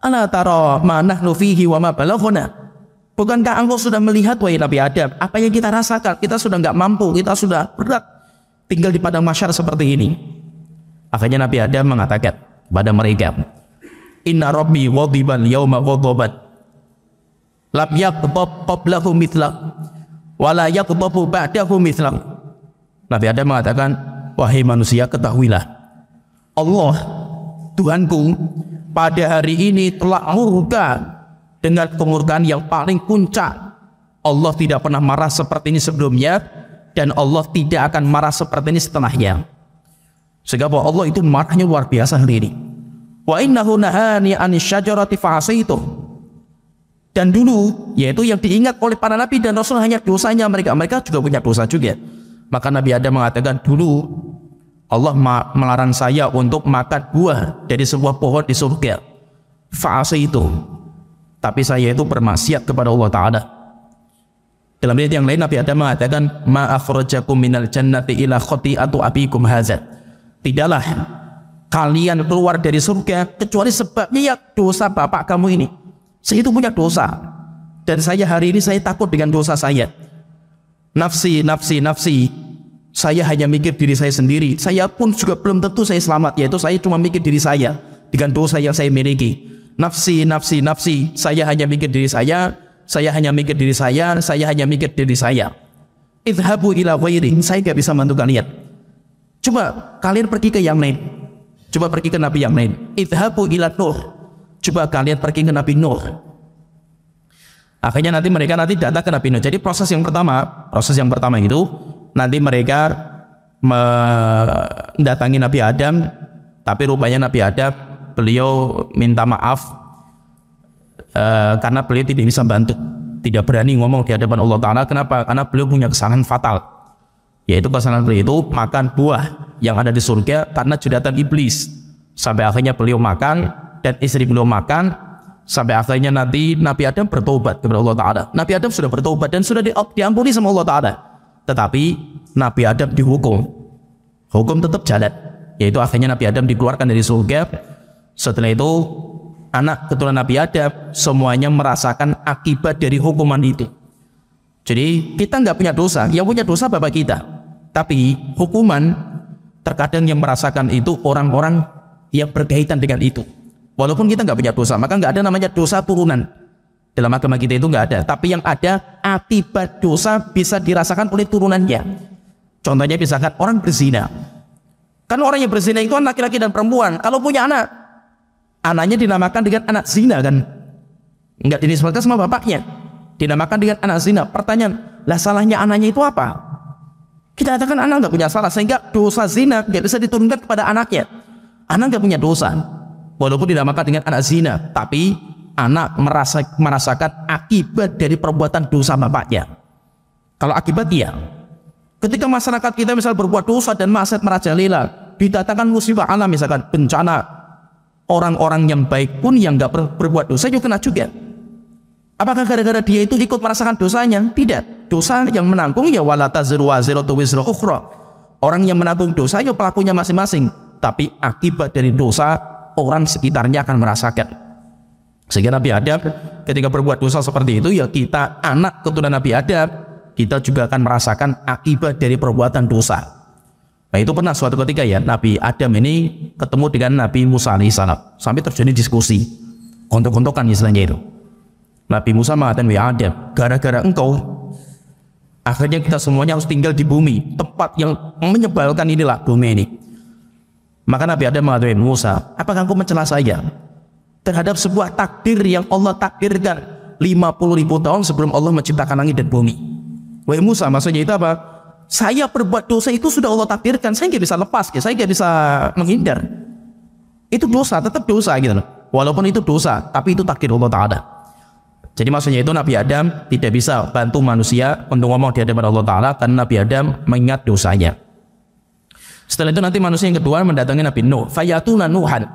Ala tara ma nahnu fihi wa ma balaghuna, bukankah engkau sudah melihat wahai Nabi Adam apa yang kita rasakan? Kita sudah nggak mampu, kita sudah berat tinggal di padang mahsyar seperti ini. Akhirnya Nabi Adam mengatakan kepada mereka, inna rabbi ghadiban yawma ghadaban lam yaghdab qablahu mithlah wa la yaghdabu ba'dahu mithlah. Nabi Adam mengatakan, wahai manusia, ketahuilah, Allah Tuhanku pada hari ini telah murka dengan kemurkaan yang paling puncak. Allah tidak pernah marah seperti ini sebelumnya, dan Allah tidak akan marah seperti ini setelahnya. Sehingga bahwa Allah itu marahnya luar biasa hari ini. Wa innahu nahani anis syajarati fa'asaitu. Dan dulu, yaitu yang diingat oleh para nabi dan rasul hanya dosanya mereka. Mereka juga punya dosa juga. Maka Nabi Adam mengatakan, dulu Allah melarang saya untuk makan buah dari sebuah pohon di surga. Fa'asaitu. Tapi saya itu bermaksiat kepada Allah Ta'ala. Dalam ayat yang lain Nabi Adam mengatakan, ma akhrajakum minal jannati ila khati'atu abikum hazat. Tidaklah kalian keluar dari surga kecuali sebabnya ya dosa bapak kamu ini. Saya itu punya dosa, dan saya hari ini saya takut dengan dosa saya. Nafsi, nafsi, nafsi. Saya hanya mikir diri saya sendiri. Saya pun juga belum tentu saya selamat, yaitu saya cuma mikir diri saya dengan dosa yang saya miliki. Nafsi, nafsi, nafsi. Saya hanya mikir diri saya. Saya hanya mikir diri saya. Saya hanya mikir diri saya. Idhabu ila ghairi. Saya gak bisa bantu kalian. Coba kalian pergi ke yang lain. Coba pergi ke nabi yang lain. Idhabu ila Nuh. Coba kalian pergi ke Nabi Nuh. Akhirnya nanti mereka datang ke Nabi Nuh. Jadi proses yang pertama itu nanti mereka mendatangi Nabi Adam, tapi rupanya Nabi Adam beliau minta maaf karena beliau tidak bisa bantu, tidak berani ngomong di hadapan Allah Ta'ala. Kenapa? Karena beliau punya kesalahan fatal, yaitu kesalahan beliau itu makan buah yang ada di surga karena godaan iblis. Sampai akhirnya beliau makan dan istri beliau makan, sampai akhirnya nanti Nabi Adam bertobat kepada Allah Ta'ala. Nabi Adam sudah bertobat dan sudah diampuni sama Allah Ta'ala. Tetapi Nabi Adam dihukum, hukum tetap jalan, yaitu akhirnya Nabi Adam dikeluarkan dari surga. Setelah itu anak keturunan Nabi Adam semuanya merasakan akibat dari hukuman itu. Jadi kita nggak punya dosa, yang punya dosa bapak kita. Tapi hukuman terkadang yang merasakan itu orang-orang yang berkaitan dengan itu. Walaupun kita nggak punya dosa, maka nggak ada namanya dosa turunan. Dalam agama kita itu nggak ada. Tapi yang ada akibat dosa bisa dirasakan oleh turunannya. Contohnya misalkan orang berzina. Kan orang yang berzina itu kan laki-laki dan perempuan. Kalau punya anak, anaknya dinamakan dengan anak zina kan? Nggak dinisbatkan sama bapaknya. Dinamakan dengan anak zina. Pertanyaan, lah salahnya anaknya itu apa? Kita katakan anak nggak punya salah, sehingga dosa zina nggak bisa diturunkan kepada anaknya. Anak nggak punya dosa. Walaupun dinamakan dengan anak zina, tapi anak merasakan akibat dari perbuatan dosa bapaknya. Kalau akibat iya. Ketika masyarakat kita misal berbuat dosa dan maksiat merajalela, didatangkan musibah alam misalkan bencana, orang-orang yang baik pun yang nggak berbuat dosa juga kena juga. Apakah gara-gara dia itu ikut merasakan dosanya? Tidak. Dosa yang menanggung ya wala taziru waziratu wizra ukhra. Orang yang menanggung dosa ya pelakunya masing-masing, tapi akibat dari dosa orang sekitarnya akan merasakan. Sehingga Nabi Adam ketika berbuat dosa seperti itu, ya kita anak keturunan Nabi Adam, kita juga akan merasakan akibat dari perbuatan dosa. Nah itu pernah suatu ketika ya Nabi Adam ini ketemu dengan Nabi Musa alaihissalam, sampai terjadi diskusi, kontok-kontokan istilahnya itu. Nabi Musa mengatakan, ya Adam, gara-gara engkau akhirnya kita semuanya harus tinggal di bumi, tempat yang menyebalkan inilah bumi ini. Maka Nabi Adam mengatakan, Musa, apakah engkau mencela saya terhadap sebuah takdir yang Allah takdirkan 50.000 tahun sebelum Allah menciptakan langit dan bumi? Wahai Musa, maksudnya itu apa? Saya berbuat dosa itu sudah Allah takdirkan, saya nggak bisa lepas, saya nggak bisa menghindar. Itu dosa, tetap dosa gitu loh. Walaupun itu dosa, tapi itu takdir Allah Ta'ala. Jadi maksudnya itu Nabi Adam tidak bisa bantu manusia untuk ngomong di hadapan Allah Ta'ala karena Nabi Adam mengingat dosanya. Setelah itu nanti manusia yang kedua mendatangi Nabi Nuh. Fayatuna Nuhan.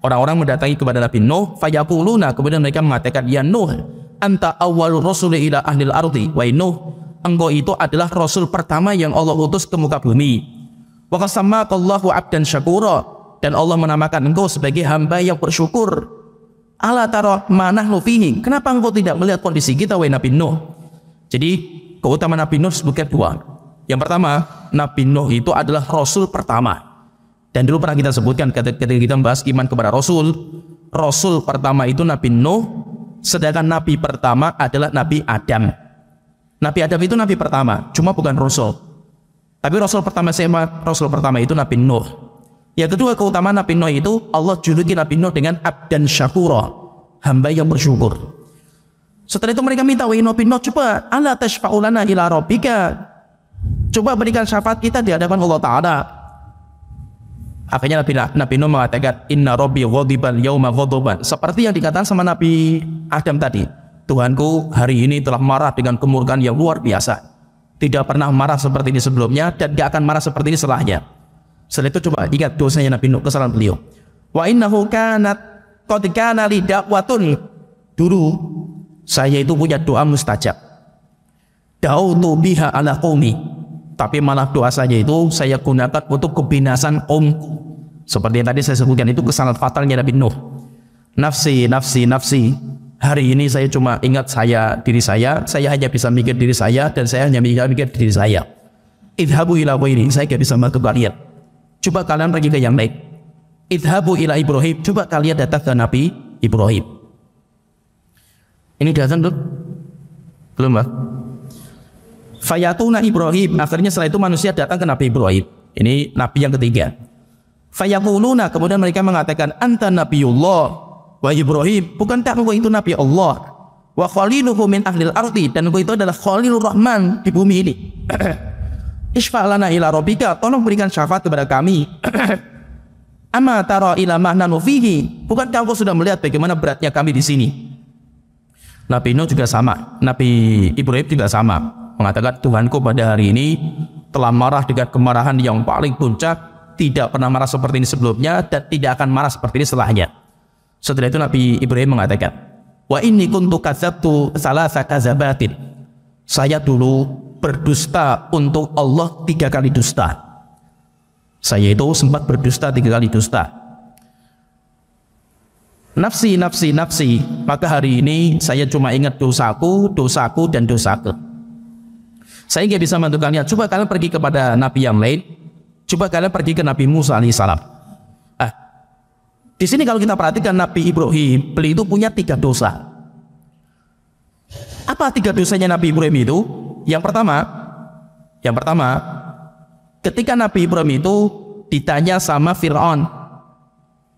Orang-orang mendatangi kepada Nabi Nuh. Fayakuluna, kemudian mereka mengatakan, ya Nuh, anta awwalur rasuli ila ahlil ardi. Wahai Nuh, engkau itu adalah Rasul pertama yang Allah utus ke muka bumi. Wa qasammakallahu abdan syakura. Dan Allah menamakan engkau sebagai hamba yang bersyukur. Ala tara ma nahnu fihi. Kenapa engkau tidak melihat kondisi kita, wahai Nabi Nuh? Jadi keutamaan Nabi Nuh disebutkan dua. Yang pertama, Nabi Nuh itu adalah Rasul pertama. Dan dulu pernah kita sebutkan ketika kita membahas iman kepada Rasul. Rasul pertama itu Nabi Nuh. Sedangkan Nabi pertama adalah Nabi Adam. Nabi Adam itu Nabi pertama, cuma bukan Rasul. Tapi Rasul pertama itu Nabi Nuh. Yang kedua keutamaan Nabi Nuh itu Allah juluki Nabi Nuh dengan abdan syakura, hamba yang bersyukur. Setelah itu mereka minta, wahai Nabi Nuh, coba ala tashfa'ulana ila rabbika, coba berikan syafaat kita di hadapan Allah Ta'ala. Akhirnya Nabi Nuh mengatakan, inna rabbi ghadiban yauma ghadaban, seperti yang dikatakan sama Nabi Adam tadi. Tuhanku hari ini telah marah dengan kemurkaan yang luar biasa. Tidak pernah marah seperti ini sebelumnya dan gak akan marah seperti ini setelahnya. Setelah itu coba ingat dosanya Nabi Nuh, kesalahan beliau. Wa innahu kanat qad kana li da'watun. Dulu saya itu punya doa mustajab. Da'utu biha ala qaumi. Tapi malah doa saya itu saya gunakan untuk kebinasan kaumku. Seperti yang tadi saya sebutkan, itu kesalahan fatalnya Nabi Nuh. Nafsi, nafsi, nafsi. Hari ini saya cuma ingat diri saya hanya bisa mikir diri saya dan saya hanya mikir diri saya. Idhabu ila ghairi, saya gak bisa bantu kalian. Coba kalian pergi ke yang lain. Idhabu ila Ibrahim, coba kalian datang ke Nabi Ibrahim. Ini datang belum? Belum, Pak? Fayatuna Ibrahim, akhirnya setelah itu manusia datang ke Nabi Ibrahim. Ini Nabi yang ketiga. Fayakuluna, kemudian mereka mengatakan, anta Nabiullah, wa Ibrahim, bukankah engkau itu Nabi Allah? Wa khaliluhu min ahlil ardi, dan engkau itu adalah Khalilur Rahman di bumi ini. Isfa'lana ila rabbika, tolong berikan syafaat kepada kami. Ama tara ila ma nahnu fihi, bukankah engkau sudah melihat bagaimana beratnya kami di sini? Nabi Nuh juga sama, Nabi Ibrahim juga sama, mengatakan Tuhanku pada hari ini telah marah dengan kemarahan yang paling puncak, tidak pernah marah seperti ini sebelumnya dan tidak akan marah seperti ini setelahnya. Setelah itu Nabi Ibrahim mengatakan, wa inni kuntu kadzabtu salasa kadzabatin. Saya dulu berdusta untuk Allah 3 kali dusta. Saya itu sempat berdusta 3 kali dusta. Nafsi, nafsi, nafsi. Maka hari ini saya cuma ingat dosaku, dosaku, dan dosaku. Saya nggak bisa bantu kalian. Coba kalian pergi kepada Nabi yang lain. Coba kalian pergi ke Nabi Musa alaihissalam. Di sini kalau kita perhatikan Nabi Ibrahim, beliau itu punya 3 dosa. Apa 3 dosanya Nabi Ibrahim itu? Yang pertama, ketika Nabi Ibrahim itu ditanya sama Fir'aun,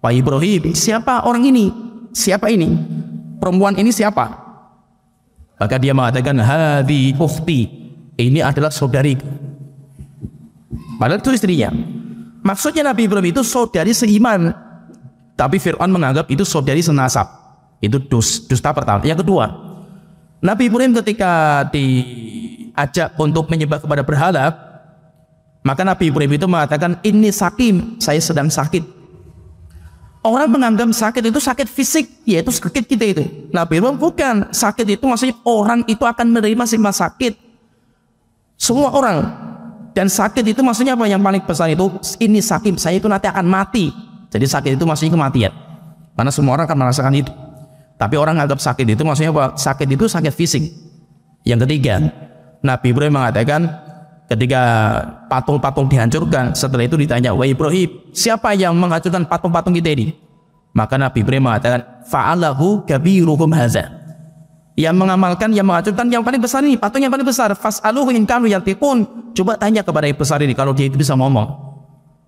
Pak Ibrahim, siapa orang ini? Siapa ini? Perempuan ini siapa? Maka dia mengatakan, hadhi ukhti, ini adalah saudariku. Padahal itu istrinya. Maksudnya Nabi Ibrahim itu saudari seiman, tapi Fir'aun menganggap itu saudari senasab. Itu dusta pertama. Yang kedua, Nabi Ibrahim ketika diajak untuk menyembah kepada berhala, maka Nabi Ibrahim itu mengatakan, ini sakim, saya sedang sakit. Orang menganggap sakit itu sakit fisik, yaitu sakit kita itu. Nabi Ibrahim bukan, sakit itu maksudnya orang itu akan menerima sifat sakit. Semua orang. Dan sakit itu maksudnya apa? Yang paling besar itu, ini sakim, saya itu nanti akan mati. Jadi sakit itu maksudnya kematian. Karena semua orang akan merasakan itu. Tapi orang anggap sakit itu maksudnya apa? Sakit itu sakit fisik. Yang ketiga, Nabi Ibrahim mengatakan ketika patung-patung dihancurkan, setelah itu ditanya, wahai Ibrahim, siapa yang menghancurkan patung-patung kita ini? Maka Nabi Ibrahim mengatakan, fa'alahu kabiruhum haza. Yang mengamalkan, yang menghancurkan yang paling besar ini, patung yang paling besar. Fas'aluhu in kanu yantiqun. Coba tanya kepada yang besar ini kalau dia itu bisa ngomong.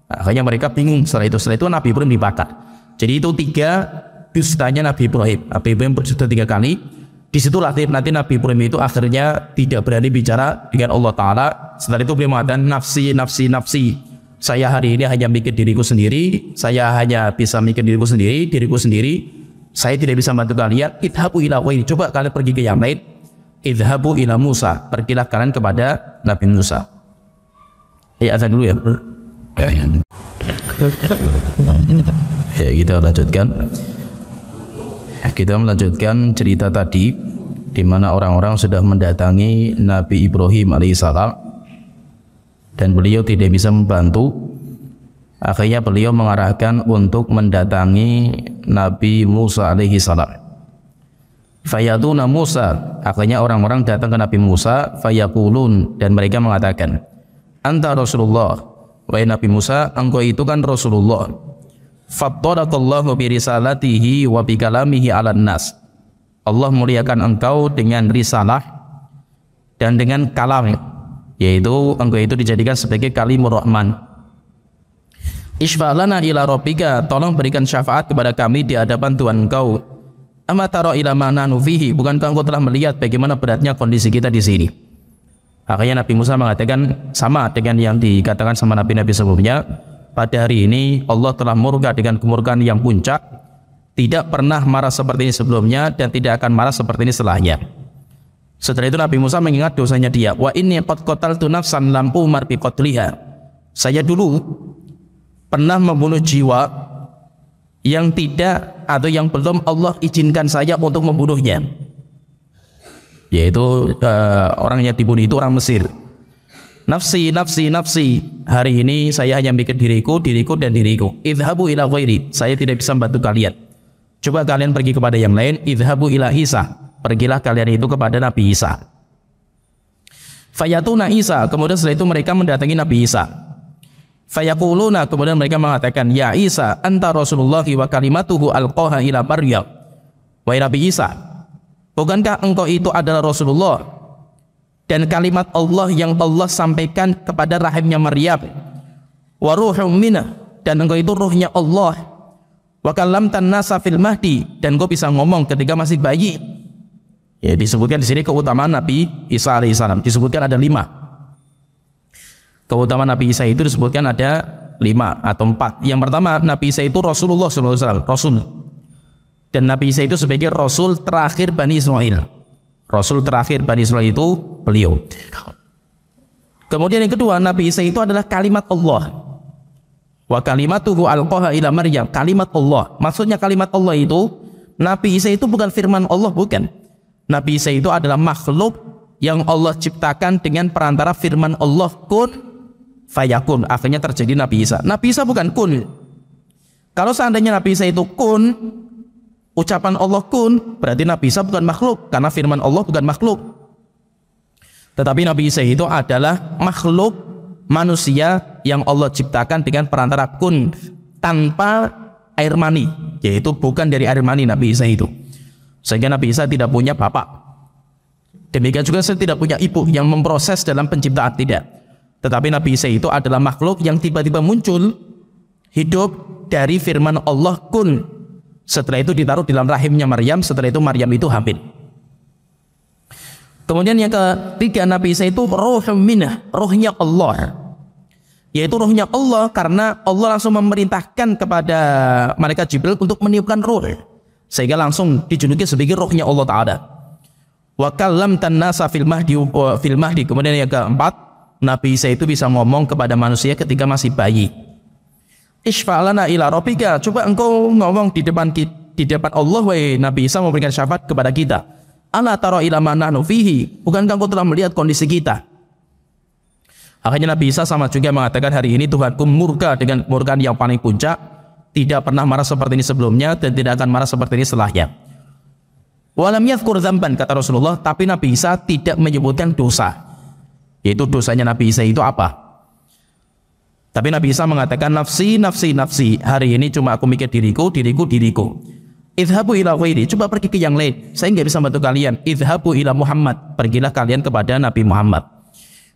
Akhirnya mereka bingung. Setelah itu Nabi Ibrahim dibakar. Jadi itu 3 dustanya Nabi Ibrahim. Nabi Ibrahim berdusta 3 kali. Disitulah nanti Nabi Ibrahim itu akhirnya tidak berani bicara dengan Allah Ta'ala. Setelah itu beliau mengatakan, nafsi, nafsi, nafsi. Saya hari ini hanya mikir diriku sendiri. Saya hanya bisa mikir diriku sendiri. Saya tidak bisa bantu kalian. Idhabu ila wairi. Coba kalian pergi ke yang lain. Idhabu ila Musa. Pergilah kalian kepada Nabi Musa. Ya, azan dulu ya. Ya, kita lanjutkan. Kita melanjutkan cerita tadi di mana orang-orang sudah mendatangi Nabi Ibrahim alaihissalam dan beliau tidak bisa membantu. Akhirnya beliau mengarahkan untuk mendatangi Nabi Musa alaihissalam. Fayatuna Musa. Akhirnya orang-orang datang ke Nabi Musa. Fayaqulun, dan mereka mengatakan, Anta Rasulullah. Wahai Nabi Musa, engkau itu kan Rasulullah. Faddalakallahu bi risalatihi wa bi kalamihi 'alan nas. Allah muliakan engkau dengan risalah dan dengan kalam, yaitu engkau itu dijadikan sebagai kalimur rahman. Isfa'lana ila rabbika, tolong berikan syafaat kepada kami di hadapan Tuhan engkau. Ama tara ila ma nahnu fihi, bukankah engkau telah melihat bagaimana beratnya kondisi kita di sini? Akhirnya Nabi Musa mengatakan sama dengan yang dikatakan sama nabi-nabi sebelumnya. Pada hari ini Allah telah murka dengan kemurkaan yang puncak, tidak pernah marah seperti ini sebelumnya dan tidak akan marah seperti ini setelahnya. Setelah itu Nabi Musa mengingat dosanya dia. Wa inni qad qataltu nafsan lam umar bi qatliha. Saya dulu pernah membunuh jiwa yang tidak atau yang belum Allah izinkan saya untuk membunuhnya. Yaitu orang yang dibunuh itu orang Mesir. Nafsi, nafsi, nafsi. Hari ini saya hanya mikir diriku, dan diriku. Idhabu ila ghairi. Saya tidak bisa membantu kalian. Coba kalian pergi kepada yang lain. Idhabu ila Isa. Pergilah kalian itu kepada Nabi Isa. Fayatuna Isa. Kemudian setelah itu mereka mendatangi Nabi Isa. Fayaquluna, kemudian mereka mengatakan, Ya Isa, anta Rasulullah wa kalimatuhu alqaha ila Maryam. Wahai Nabi Isa, bukankah engkau itu adalah Rasulullah dan kalimat Allah yang Allah sampaikan kepada rahimnya Maryam? Wa ruhum minah, dan engkau itu ruhnya Allah. Wa kallamtan nasa fil mahdi, dan engkau bisa ngomong ketika masih bayi. Ya, disebutkan di sini keutamaan Nabi Isa alaihissalam. Disebutkan ada 5. Keutamaan Nabi Isa itu disebutkan ada 5 atau 4. Yang pertama, Nabi Isa itu Rasulullah SAW, Rasul. Dan Nabi Isa itu sebagai Rasul terakhir Bani Israel. Rasul terakhir Bani Israel itu beliau. Kemudian yang kedua, Nabi Isa itu adalah kalimat Allah. Wa kalimatuhu alqaha ila Maryam. Kalimat Allah. Maksudnya kalimat Allah itu, Nabi Isa itu bukan firman Allah, bukan. Nabi Isa itu adalah makhluk yang Allah ciptakan dengan perantara firman Allah, kun fayakun. Akhirnya terjadi Nabi Isa. Nabi Isa bukan kun. Kalau seandainya Nabi Isa itu kun, ucapan Allah kun, berarti Nabi Isa bukan makhluk, karena firman Allah bukan makhluk. Tetapi Nabi Isa itu adalah makhluk manusia yang Allah ciptakan dengan perantara kun, tanpa air mani, yaitu bukan dari air mani Nabi Isa itu. Sehingga Nabi Isa tidak punya bapak. Demikian juga saya tidak punya ibu yang memproses dalam penciptaan, tidak. Tetapi Nabi Isa itu adalah makhluk yang tiba-tiba muncul, hidup dari firman Allah kun. Setelah itu ditaruh di dalam rahimnya Maryam. Setelah itu Maryam itu hamil. Kemudian yang ketiga, Nabi Isa itu ruhum minah, rohnya Allah. Yaitu rohnya Allah karena Allah langsung memerintahkan kepada malaikat Jibril untuk meniupkan ruh, sehingga langsung dijuluki sebagai rohnya Allah Ta'ala. Wa kallamtan nasa fil mahdi. Kemudian yang keempat, Nabi Isa itu bisa ngomong kepada manusia ketika masih bayi. Isfa'lana ila rabbika, coba engkau ngomong di depan Allah, wahai Nabi Isa, memberikan syafaat kepada kita. Ala tara ila ma nahnu fihi, bukankah engkau telah melihat kondisi kita? Akhirnya Nabi Isa sama juga mengatakan, hari ini Tuhanku murka dengan kemurkaan yang paling puncak, tidak pernah marah seperti ini sebelumnya dan tidak akan marah seperti ini setelahnya. Walam yadhkur dzamban, kata Rasulullah, tapi Nabi Isa tidak menyebutkan dosa. Yaitu dosanya Nabi Isa itu apa? Tapi Nabi Isa mengatakan, nafsi, nafsi, nafsi. Hari ini cuma aku mikir diriku. Idhabu ila ghairi, coba pergi ke yang lain. Saya nggak bisa bantu kalian. Idhabu ila Muhammad, pergilah kalian kepada Nabi Muhammad.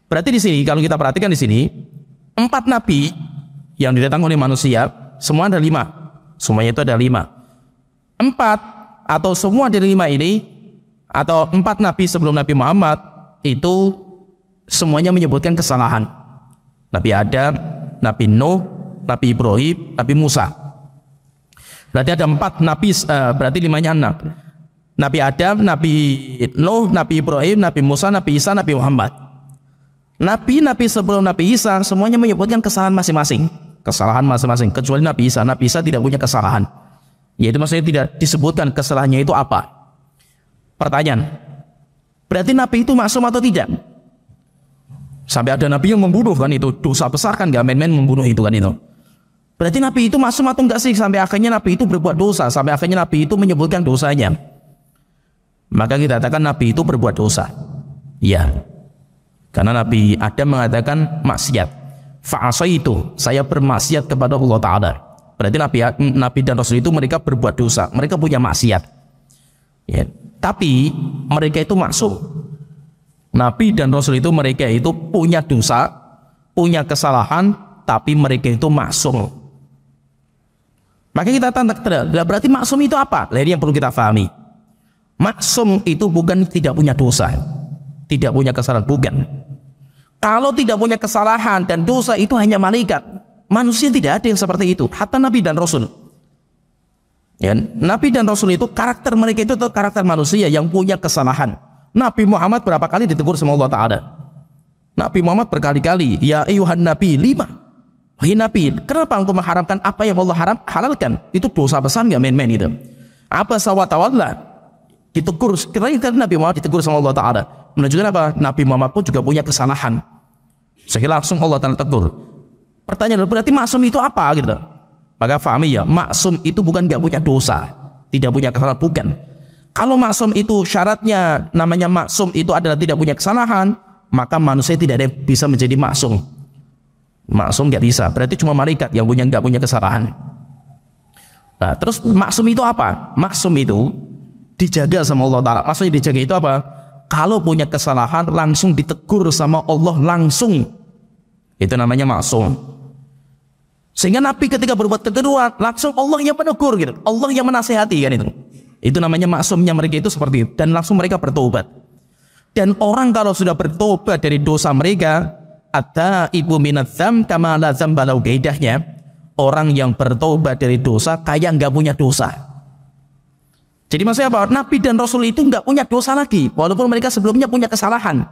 Berarti di sini, kalau kita perhatikan di sini, 4 nabi yang didatangkan oleh manusia, semua ada 5. Semuanya itu ada 5. 4 atau semua dari 5 ini, atau 4 nabi sebelum Nabi Muhammad itu semuanya menyebutkan kesalahan. Nabi Adam, Nabi Nuh, Nabi Ibrahim, Nabi Musa. Berarti ada 4 nabi, berarti 5-nya 6. Nabi Adam, Nabi Nuh, Nabi Ibrahim, Nabi Musa, Nabi Isa, Nabi Muhammad. Nabi-nabi sebelum Nabi Isa semuanya menyebutkan kesalahan masing-masing. Kesalahan masing-masing, kecuali Nabi Isa. Nabi Isa tidak punya kesalahan. Yaitu maksudnya tidak disebutkan kesalahannya itu apa. Pertanyaan, berarti Nabi itu maksum atau tidak? Sampai ada Nabi yang membunuh kan, itu dosa besar kan, gak main-main membunuh itu kan itu. Berarti Nabi itu maksum atau enggak sih? Sampai akhirnya Nabi itu berbuat dosa, sampai akhirnya Nabi itu menyebutkan dosanya. Maka kita katakan Nabi itu berbuat dosa. Ya, karena Nabi Adam mengatakan maksiat. Fa'asaitu, saya bermaksiat kepada Allah Ta'ala. Berarti Nabi dan Rasul itu mereka berbuat dosa, mereka punya maksiat ya. Tapi mereka itu maksum. Nabi dan Rasul itu mereka itu punya dosa, punya kesalahan, tapi mereka itu maksum. Maka kita tanda, berarti maksum itu apa? Ini yang perlu kita pahami. Maksum itu bukan tidak punya dosa, tidak punya kesalahan, bukan. Kalau tidak punya kesalahan dan dosa itu hanya malaikat. Manusia tidak ada yang seperti itu. Hatta Nabi dan Rasul. Ya, Nabi dan Rasul itu karakter mereka itu karakter manusia yang punya kesalahan. Nabi Muhammad berapa kali ditegur sama Allah Ta'ala? Nabi Muhammad berkali-kali, ya ayuhan Nabi, 5. Wahai Nabi, kenapa engkau mengharamkan apa yang Allah halalkan? Itu dosa besar nggak main-main itu. Apa sawatawalla? Ditegur, kira-kira Nabi Muhammad ditegur sama Allah Ta'ala. Menunjukkan apa? Nabi Muhammad pun juga punya kesalahan. Sehingga langsung Allah Ta'ala tegur. Pertanyaan, berarti maksum itu apa gitu? Maka fahami ya, maksum itu bukan nggak punya dosa, tidak punya kesalahan, bukan. Kalau maksum itu syaratnya namanya maksum itu adalah tidak punya kesalahan, maka manusia tidak ada yang bisa menjadi maksum. Maksum nggak bisa, berarti cuma malaikat yang nggak punya kesalahan. Nah, terus maksum itu apa? Maksum itu dijaga sama Allah Ta'ala. Maksudnya dijaga itu apa? Kalau punya kesalahan langsung ditegur sama Allah langsung. Itu namanya maksum. Sehingga Nabi ketika berbuat kekeliruan langsung Allah yang menegur gitu. Allah yang menasihati kan itu. Itu namanya maksumnya mereka itu seperti itu. Dan langsung mereka bertobat. Dan orang kalau sudah bertobat dari dosa mereka, at-taibu minadz-dzam kama la dzamba lahu, kaidahnya orang yang bertobat dari dosa kayak nggak punya dosa. Jadi maksudnya apa? Nabi dan Rasul itu nggak punya dosa lagi, walaupun mereka sebelumnya punya kesalahan.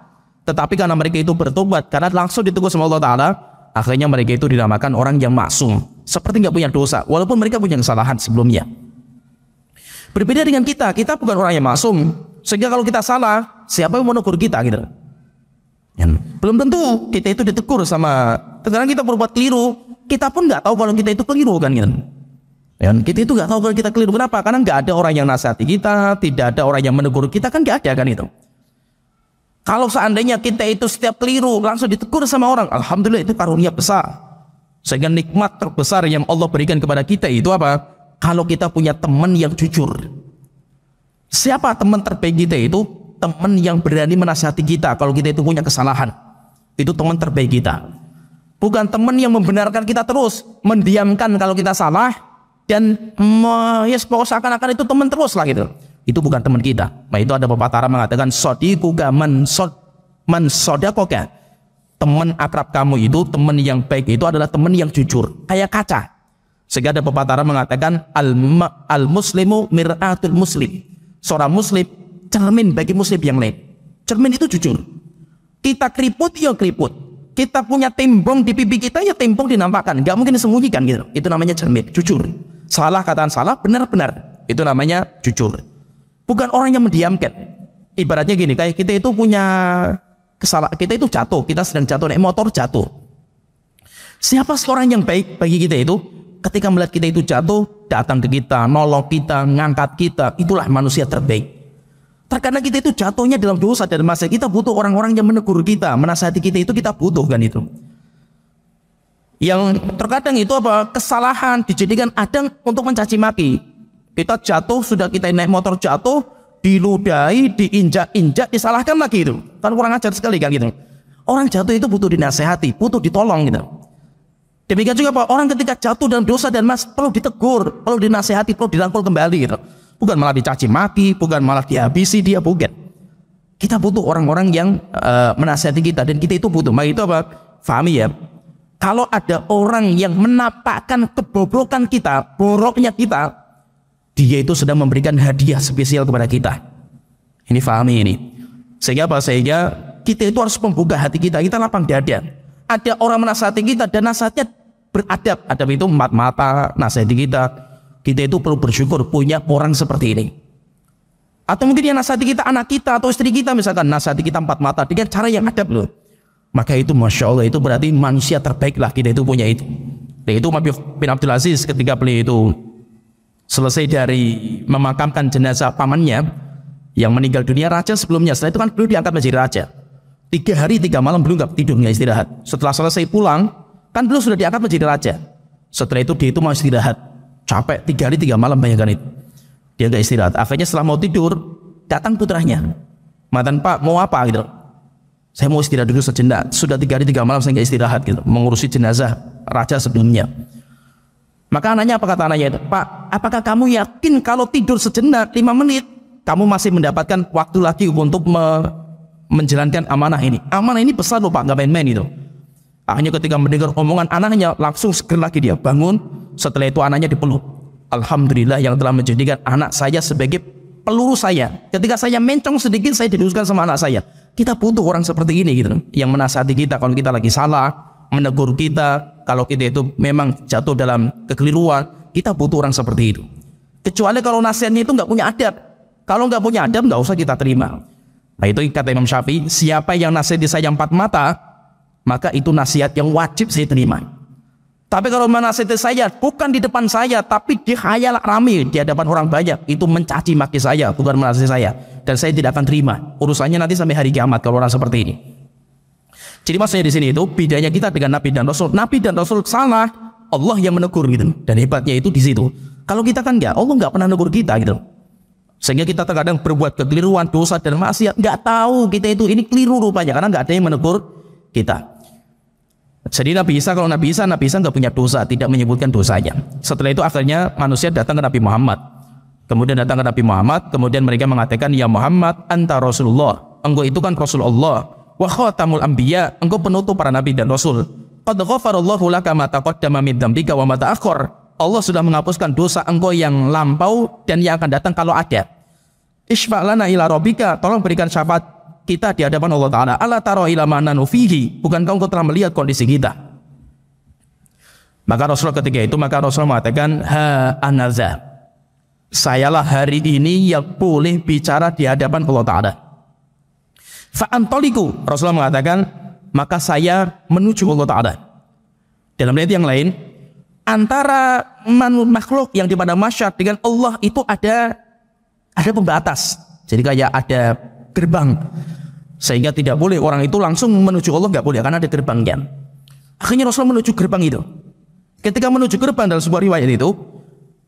Tetapi karena mereka itu bertobat, karena langsung ditegur sama Allah Ta'ala, akhirnya mereka itu dinamakan orang yang maksum, seperti nggak punya dosa, walaupun mereka punya kesalahan sebelumnya. Berbeda dengan kita bukan orang yang maksum, sehingga kalau kita salah, siapa yang mau menegur kita gitu? Belum tentu kita itu ditegur sama. Terkadang kita berbuat keliru, kita pun nggak tahu kalau kita itu keliru kan gitu. Ya, kita itu nggak tahu kalau kita keliru. Kenapa? Karena nggak ada orang yang nasihati kita, tidak ada orang yang menegur kita, kan nggak ada kan itu. Kalau seandainya kita itu setiap keliru langsung ditegur sama orang, alhamdulillah itu karunia besar. Sehingga nikmat terbesar yang Allah berikan kepada kita itu apa? Kalau kita punya teman yang jujur. Siapa teman terbaik kita itu? Teman yang berani menasihati kita kalau kita itu punya kesalahan. Itu teman terbaik kita. Bukan teman yang membenarkan kita terus, mendiamkan kalau kita salah, dan ya seakan-akan itu teman terus lah gitu. Itu bukan teman kita. Nah itu ada pepatah Arab mengatakan sadiquka man sadakoka. Teman akrab kamu itu, teman yang baik itu adalah teman yang jujur, kayak kaca. Sehingga ada pepatah Arab mengatakan al-muslimu mir'atul muslim. Seorang muslim cermin bagi muslim yang lain. Cermin itu jujur. Kita keriput ya keriput. Kita punya tembong di pipi kita ya tembong dinampakkan. Gak mungkin disembunyikan gitu. Itu namanya cermin, jujur. Salah kataan salah, benar-benar. Itu namanya jujur. Bukan orang yang mendiamkan. Ibaratnya gini, kayak kita itu punya kesalahan, kita itu jatuh, kita sedang jatuh naik motor jatuh. Siapa seorang yang baik bagi kita itu? Ketika melihat kita itu jatuh, datang ke kita, nolong kita, ngangkat kita, itulah manusia terbaik. Terkadang kita itu jatuhnya dalam dosa dan maksiat, kita butuh orang-orang yang menegur kita, menasihati kita, itu kita butuhkan itu. Yang terkadang itu apa? Kesalahan dijadikan adang untuk mencaci maki. Kita jatuh, sudah kita naik motor jatuh, diludahi, diinjak-injak, disalahkan lagi itu. Kan kurang ajar sekali kan gitu. Orang jatuh itu butuh dinasehati, butuh ditolong gitu. Demikian juga Pak, orang ketika jatuh dalam dosa dan perlu ditegur, perlu dinasihati, perlu dirangkul kembali gitu. Bukan malah dicaci maki, bukan malah dihabisi dia, bukan. Kita butuh orang-orang yang menasihati kita, dan kita itu butuh. Maka itu apa? Fahami ya. Kalau ada orang yang menampakkan kebobrokan kita, boroknya kita, dia itu sedang memberikan hadiah spesial kepada kita. Ini fahami ini. Sehingga apa? Sehingga kita itu harus membuka hati kita lapang dada. Ada orang menasihati kita dan nasihatnya beradab. Adab itu empat mata nasihati kita. Kita itu perlu bersyukur punya orang seperti ini. Atau mungkin yang nasihati kita anak kita atau istri kita, misalkan nasihati kita empat mata dengan cara yang adab loh. Maka itu Masya Allah, itu berarti manusia terbaik lah kita itu punya itu. Dan itu Umar bin Abdul Aziz ketika beliau itu selesai dari memakamkan jenazah pamannya yang meninggal dunia, raja sebelumnya. Setelah itu kan beliau diangkat menjadi raja. 3 hari 3 malam beliau nggak tidur, nggak istirahat. Setelah selesai pulang, kan beliau sudah diangkat menjadi raja. Setelah itu dia itu mau istirahat, capek 3 hari 3 malam, bayangkan itu. Dia nggak istirahat. Akhirnya setelah mau tidur, datang putranya. Matan, Pak, mau apa gitu? Saya mau istirahat dulu sejenak. Sudah 3 hari 3 malam saya nggak istirahat gitu, mengurusi jenazah raja sebelumnya. Maka anaknya, apa kata anaknya itu? Pak, apakah kamu yakin kalau tidur sejenak 5 menit kamu masih mendapatkan waktu lagi untuk menjalankan amanah ini? Amanah ini besar loh Pak, nggak main-main itu. Akhirnya ketika mendengar omongan anaknya, langsung segera lagi dia bangun. Setelah itu anaknya dipeluk. Alhamdulillah yang telah menjadikan anak saya sebagai peluru saya. Ketika saya mencong sedikit, saya didudukkan sama anak saya. Kita butuh orang seperti ini gitu, yang menasihati kita kalau kita lagi salah, menegur kita kalau kita itu memang jatuh dalam kekeliruan. Kita butuh orang seperti itu. Kecuali kalau nasihatnya itu nggak punya adab. Kalau nggak punya adab, nggak usah kita terima. Nah itu kata Imam Syafi'i, siapa yang nasihati saya 4 mata, maka itu nasihat yang wajib saya terima. Tapi kalau menasihati saya bukan di depan saya, tapi di khayal rame di hadapan orang banyak, itu mencaci maki saya, bukan menasihati saya, dan saya tidak akan terima. Urusannya nanti sampai hari kiamat kalau orang seperti ini. Jadi maksudnya di sini itu bedanya kita dengan Nabi dan Rasul. Nabi dan Rasul salah, Allah yang menegur gitu. Dan hebatnya itu di situ. Kalau kita kan enggak, Allah nggak pernah negur kita gitu. Sehingga kita terkadang berbuat kekeliruan, dosa dan maksiat, nggak tahu kita itu ini keliru rupanya karena nggak ada yang menegur kita. Jadi Nabi Isa nggak punya dosa, tidak menyebutkan dosanya. Setelah itu akhirnya manusia datang ke Nabi Muhammad. Kemudian datang ke Nabi Muhammad, kemudian mereka mengatakan, ya Muhammad, anta Rasulullah. Engkau itu kan Rasulullah. Wa khatamul anbiya, engkau penutup para nabi dan rasul. Qad ghafarallahu laka ma taqaddama min dzambika wa ma ta'akhkhar. Allah sudah menghapuskan dosa engkau yang lampau dan yang akan datang kalau ada. Isfa' lana ila rabbika, tolong berikan syafaat kita di hadapan Allah Ta'ala. Ala tara ila ma nanu fihi, bukankah engkau telah melihat kondisi kita? Maka Rasulullah ketika itu, Rasulullah mengatakan, ha anaza, sayalah hari ini yang boleh bicara di hadapan Allah Ta'ala. Fa'antoliku, Rasulullah mengatakan, maka saya menuju Allah Ta'ala. Dalam ayat yang lain, antara makhluk yang di pada masyarakat dengan Allah itu ada pembatas. Jadi kayak ada gerbang, sehingga tidak boleh orang itu langsung menuju Allah, nggak boleh karena ada gerbangnya. Akhirnya Rasulullah menuju gerbang itu. Ketika menuju gerbang dalam sebuah riwayat itu,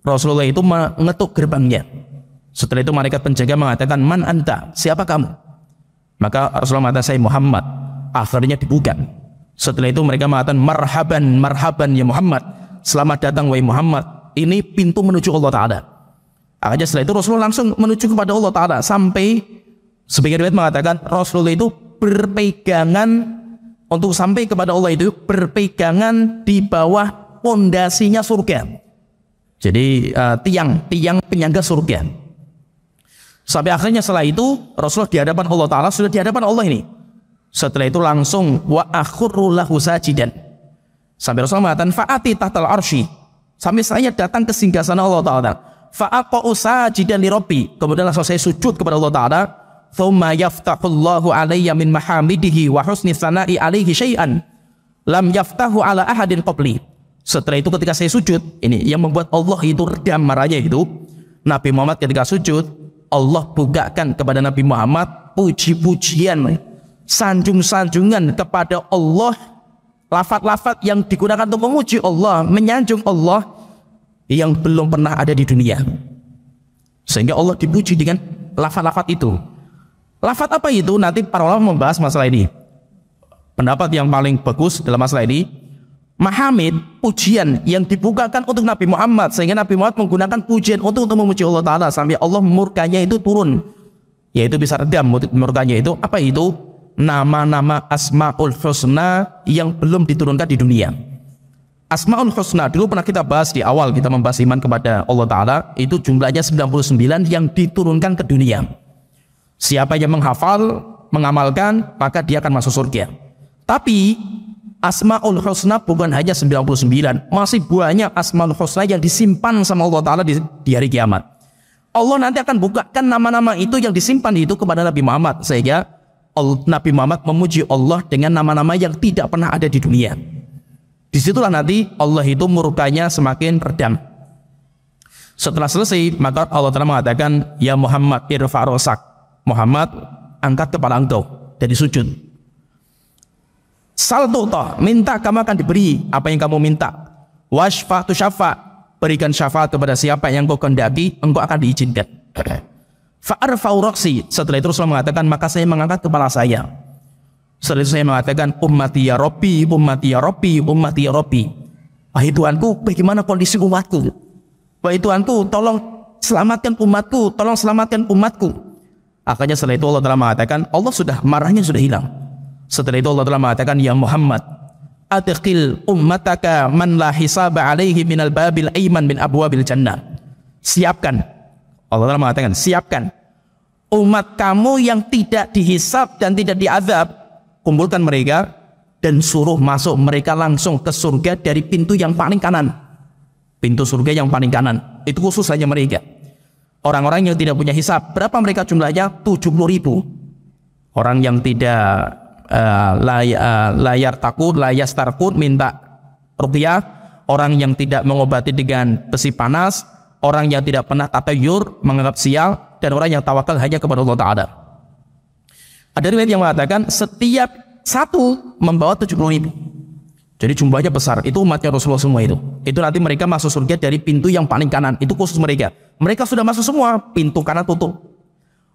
Rasulullah itu mengetuk gerbangnya. Setelah itu malaikat penjaga mengatakan, man anta, siapa kamu? Maka Rasulullah mengatakan, saya Muhammad. Akhirnya dibuka. Setelah itu mereka mengatakan, marhaban, marhaban ya Muhammad, selamat datang wahai Muhammad. Ini pintu menuju Allah Ta'ala. Akhirnya setelah itu Rasulullah langsung menuju kepada Allah Ta'ala. Sampai sebagian riwayat mengatakan Rasulullah itu berpegangan untuk sampai kepada Allah itu berpegangan di bawah pondasinya surga. Jadi tiang penyangga surga. Sampai akhirnya setelah itu Rasulullah di hadapan Allah Ta'ala, sudah di hadapan Allah ini. Setelah itu langsung wa akhurru lahu sajidan. Sampai Rasulullah mengatakan fa'ati tahtal arsy. Sampai saya datang ke singgasana Allah Ta'ala. Fa'aqa'u sajidan li rabbi. Kemudian langsung saya sujud kepada Allah Ta'ala. Thumma yaftahullahu alayya min mahamidihi wa husni tsana'i alaihi syai'an lam yaftahu ala ahadin qabli. Setelah itu ketika saya sujud, ini yang membuat Allah itu redam marahnya itu, Nabi Muhammad ketika sujud, Allah bukakan kepada Nabi Muhammad puji-pujian, sanjung-sanjungan kepada Allah, lafaz-lafaz yang digunakan untuk memuji Allah, menyanjung Allah yang belum pernah ada di dunia. Sehingga Allah dipuji dengan lafaz-lafaz itu. Lafaz apa itu? Nanti para ulama membahas masalah ini. Pendapat yang paling bagus dalam masalah ini, Mahamid, pujian yang dibukakan untuk Nabi Muhammad, sehingga Nabi Muhammad menggunakan pujian untuk memuji Allah Ta'ala sampai Allah murkanya itu turun, yaitu bisa redam murkanya itu. Apa itu? Nama-nama Asmaul Husna yang belum diturunkan di dunia. Asmaul Husna dulu pernah kita bahas di awal kita membahas iman kepada Allah Ta'ala, itu jumlahnya 99 yang diturunkan ke dunia. Siapa yang menghafal, mengamalkan, maka dia akan masuk surga. Tapi Asmaul Husna bukan hanya 99, masih banyak Asmaul Husna yang disimpan sama Allah Ta'ala di hari kiamat. Allah nanti akan bukakan nama-nama itu yang disimpan itu kepada Nabi Muhammad, sehingga Nabi Muhammad memuji Allah dengan nama-nama yang tidak pernah ada di dunia. Disitulah nanti Allah itu murkanya semakin redam. Setelah selesai, maka Allah Ta'ala mengatakan, ya Muhammad irfa' rosak, Muhammad angkat kepala engkau dari sujud. Sal tu'ta, minta kamu akan diberi apa yang kamu minta. Washfa' tu syafa', berikan syafaat kepada siapa yang kau kehendaki, engkau akan diizinkan. Fa'arfa'u raksi, setelah itu Rasulullah mengatakan, maka saya mengangkat kepala saya. Setelah itu saya mengatakan, ummati ya Rabbi, ummati ya Rabbi, ummati ya Rabbi. Wahai Tuhanku, bagaimana kondisi umatku? Wahai Tuhanku, tolong selamatkan umatku, tolong selamatkan umatku. Akhirnya setelah itu Allah telah mengatakan, Allah sudah, marahnya sudah hilang. Setelah itu Allah telah mengatakan, ya Muhammad, adkhil ummataka man la hisaba alaihi minal babil aiman min abwabil jannah. Siapkan, Allah telah mengatakan, siapkan umat kamu yang tidak dihisab dan tidak diazab, kumpulkan mereka dan suruh masuk mereka langsung ke surga dari pintu yang paling kanan. Pintu surga yang paling kanan, itu khusus saja mereka. Orang-orang yang tidak punya hisab, berapa mereka jumlahnya? 70.000. Orang yang tidak layar takut, layas tarkut, minta ruqyah, orang yang tidak mengobati dengan besi panas, orang yang tidak pernah tatayur, menganggap sial, dan orang yang tawakal hanya kepada Allah Ta'ala. Ada riwayat yang mengatakan setiap satu membawa 70.000. Jadi jumlahnya besar. Itu umatnya Rasulullah semua itu. Itu nanti mereka masuk surga dari pintu yang paling kanan. Itu khusus mereka. Mereka sudah masuk semua, pintu kanan tutup.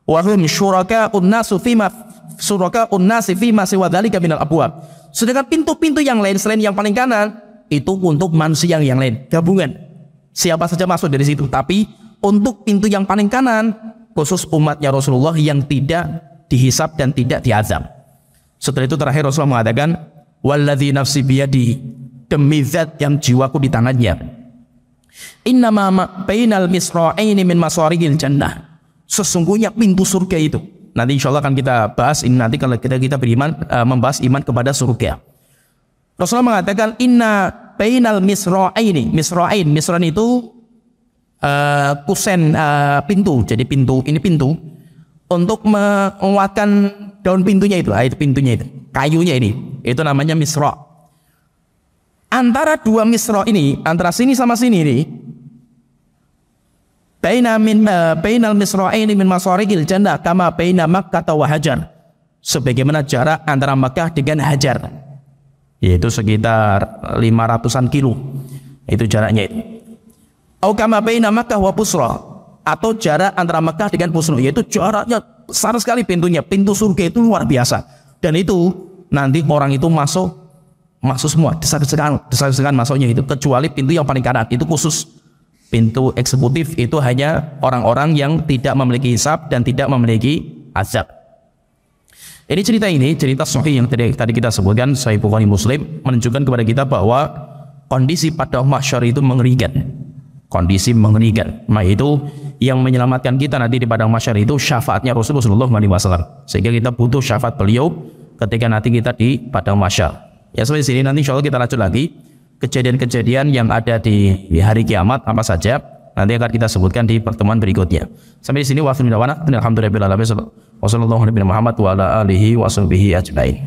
Wahum syuraka'un nasu fima syuraka'un nasi fima siwa dzalika minal abwab. Sedangkan pintu-pintu yang lain selain yang paling kanan itu untuk manusia yang lain, gabungan. Siapa saja masuk dari situ. Tapi untuk pintu yang paling kanan khusus umatnya Rasulullah yang tidak dihisab dan tidak diazab. Setelah itu terakhir Rasulullah mengatakan, walladzi nafsi biyadi, demi zat yang jiwaku di tangannya, innama bainal misra'aini min masarigil jannah, sesungguhnya pintu surga itu. Nanti insya Allah akan kita bahas ini nanti kalau kita beriman, membahas iman kepada surga. Rasulullah mengatakan inna bainal misra'aini, misra'ain itu kusen, pintu. Jadi pintu ini pintu untuk menguatkan daun pintunya itu, itu pintunya itu, kayunya ini, itu namanya misra'. Antara dua misra' ini, antara sini sama sini ini, bainal misra'aini min masarigil jannah kama baina Makkah wa Hajar, sebagaimana jarak antara Makkah dengan Hajar, yaitu sekitar 500-an kilo, itu jaraknya itu. Atau kama baina Makkah wa Busra, atau jarak antara Makkah dengan Busra, yaitu jaraknya besar sekali pintunya. Pintu surga itu luar biasa, dan itu nanti orang itu masuk semua, desak-desakan masuknya itu, kecuali pintu yang paling kanan, itu khusus. Pintu eksekutif itu hanya orang-orang yang tidak memiliki hisab dan tidak memiliki azab. Ini cerita sahih yang tadi kita sebutkan, Sahih Bukhari Muslim, menunjukkan kepada kita bahwa kondisi pada mahsyar itu mengerikan. Kondisi mengerikan. Nah, itu yang menyelamatkan kita nanti di padang mahsyar itu syafaatnya Rasulullah SAW. Sehingga kita butuh syafaat beliau ketika nanti kita di padang mahsyar. Ya, sampai sini nanti insya Allah kita lanjut lagi. Kejadian-kejadian yang ada di hari kiamat apa saja nanti akan kita sebutkan di pertemuan berikutnya. Sampai di sini wa alhamdulillahirabbil alamin. Wassallallahu alaihi wa ala alihi wa sahbihi ajmain.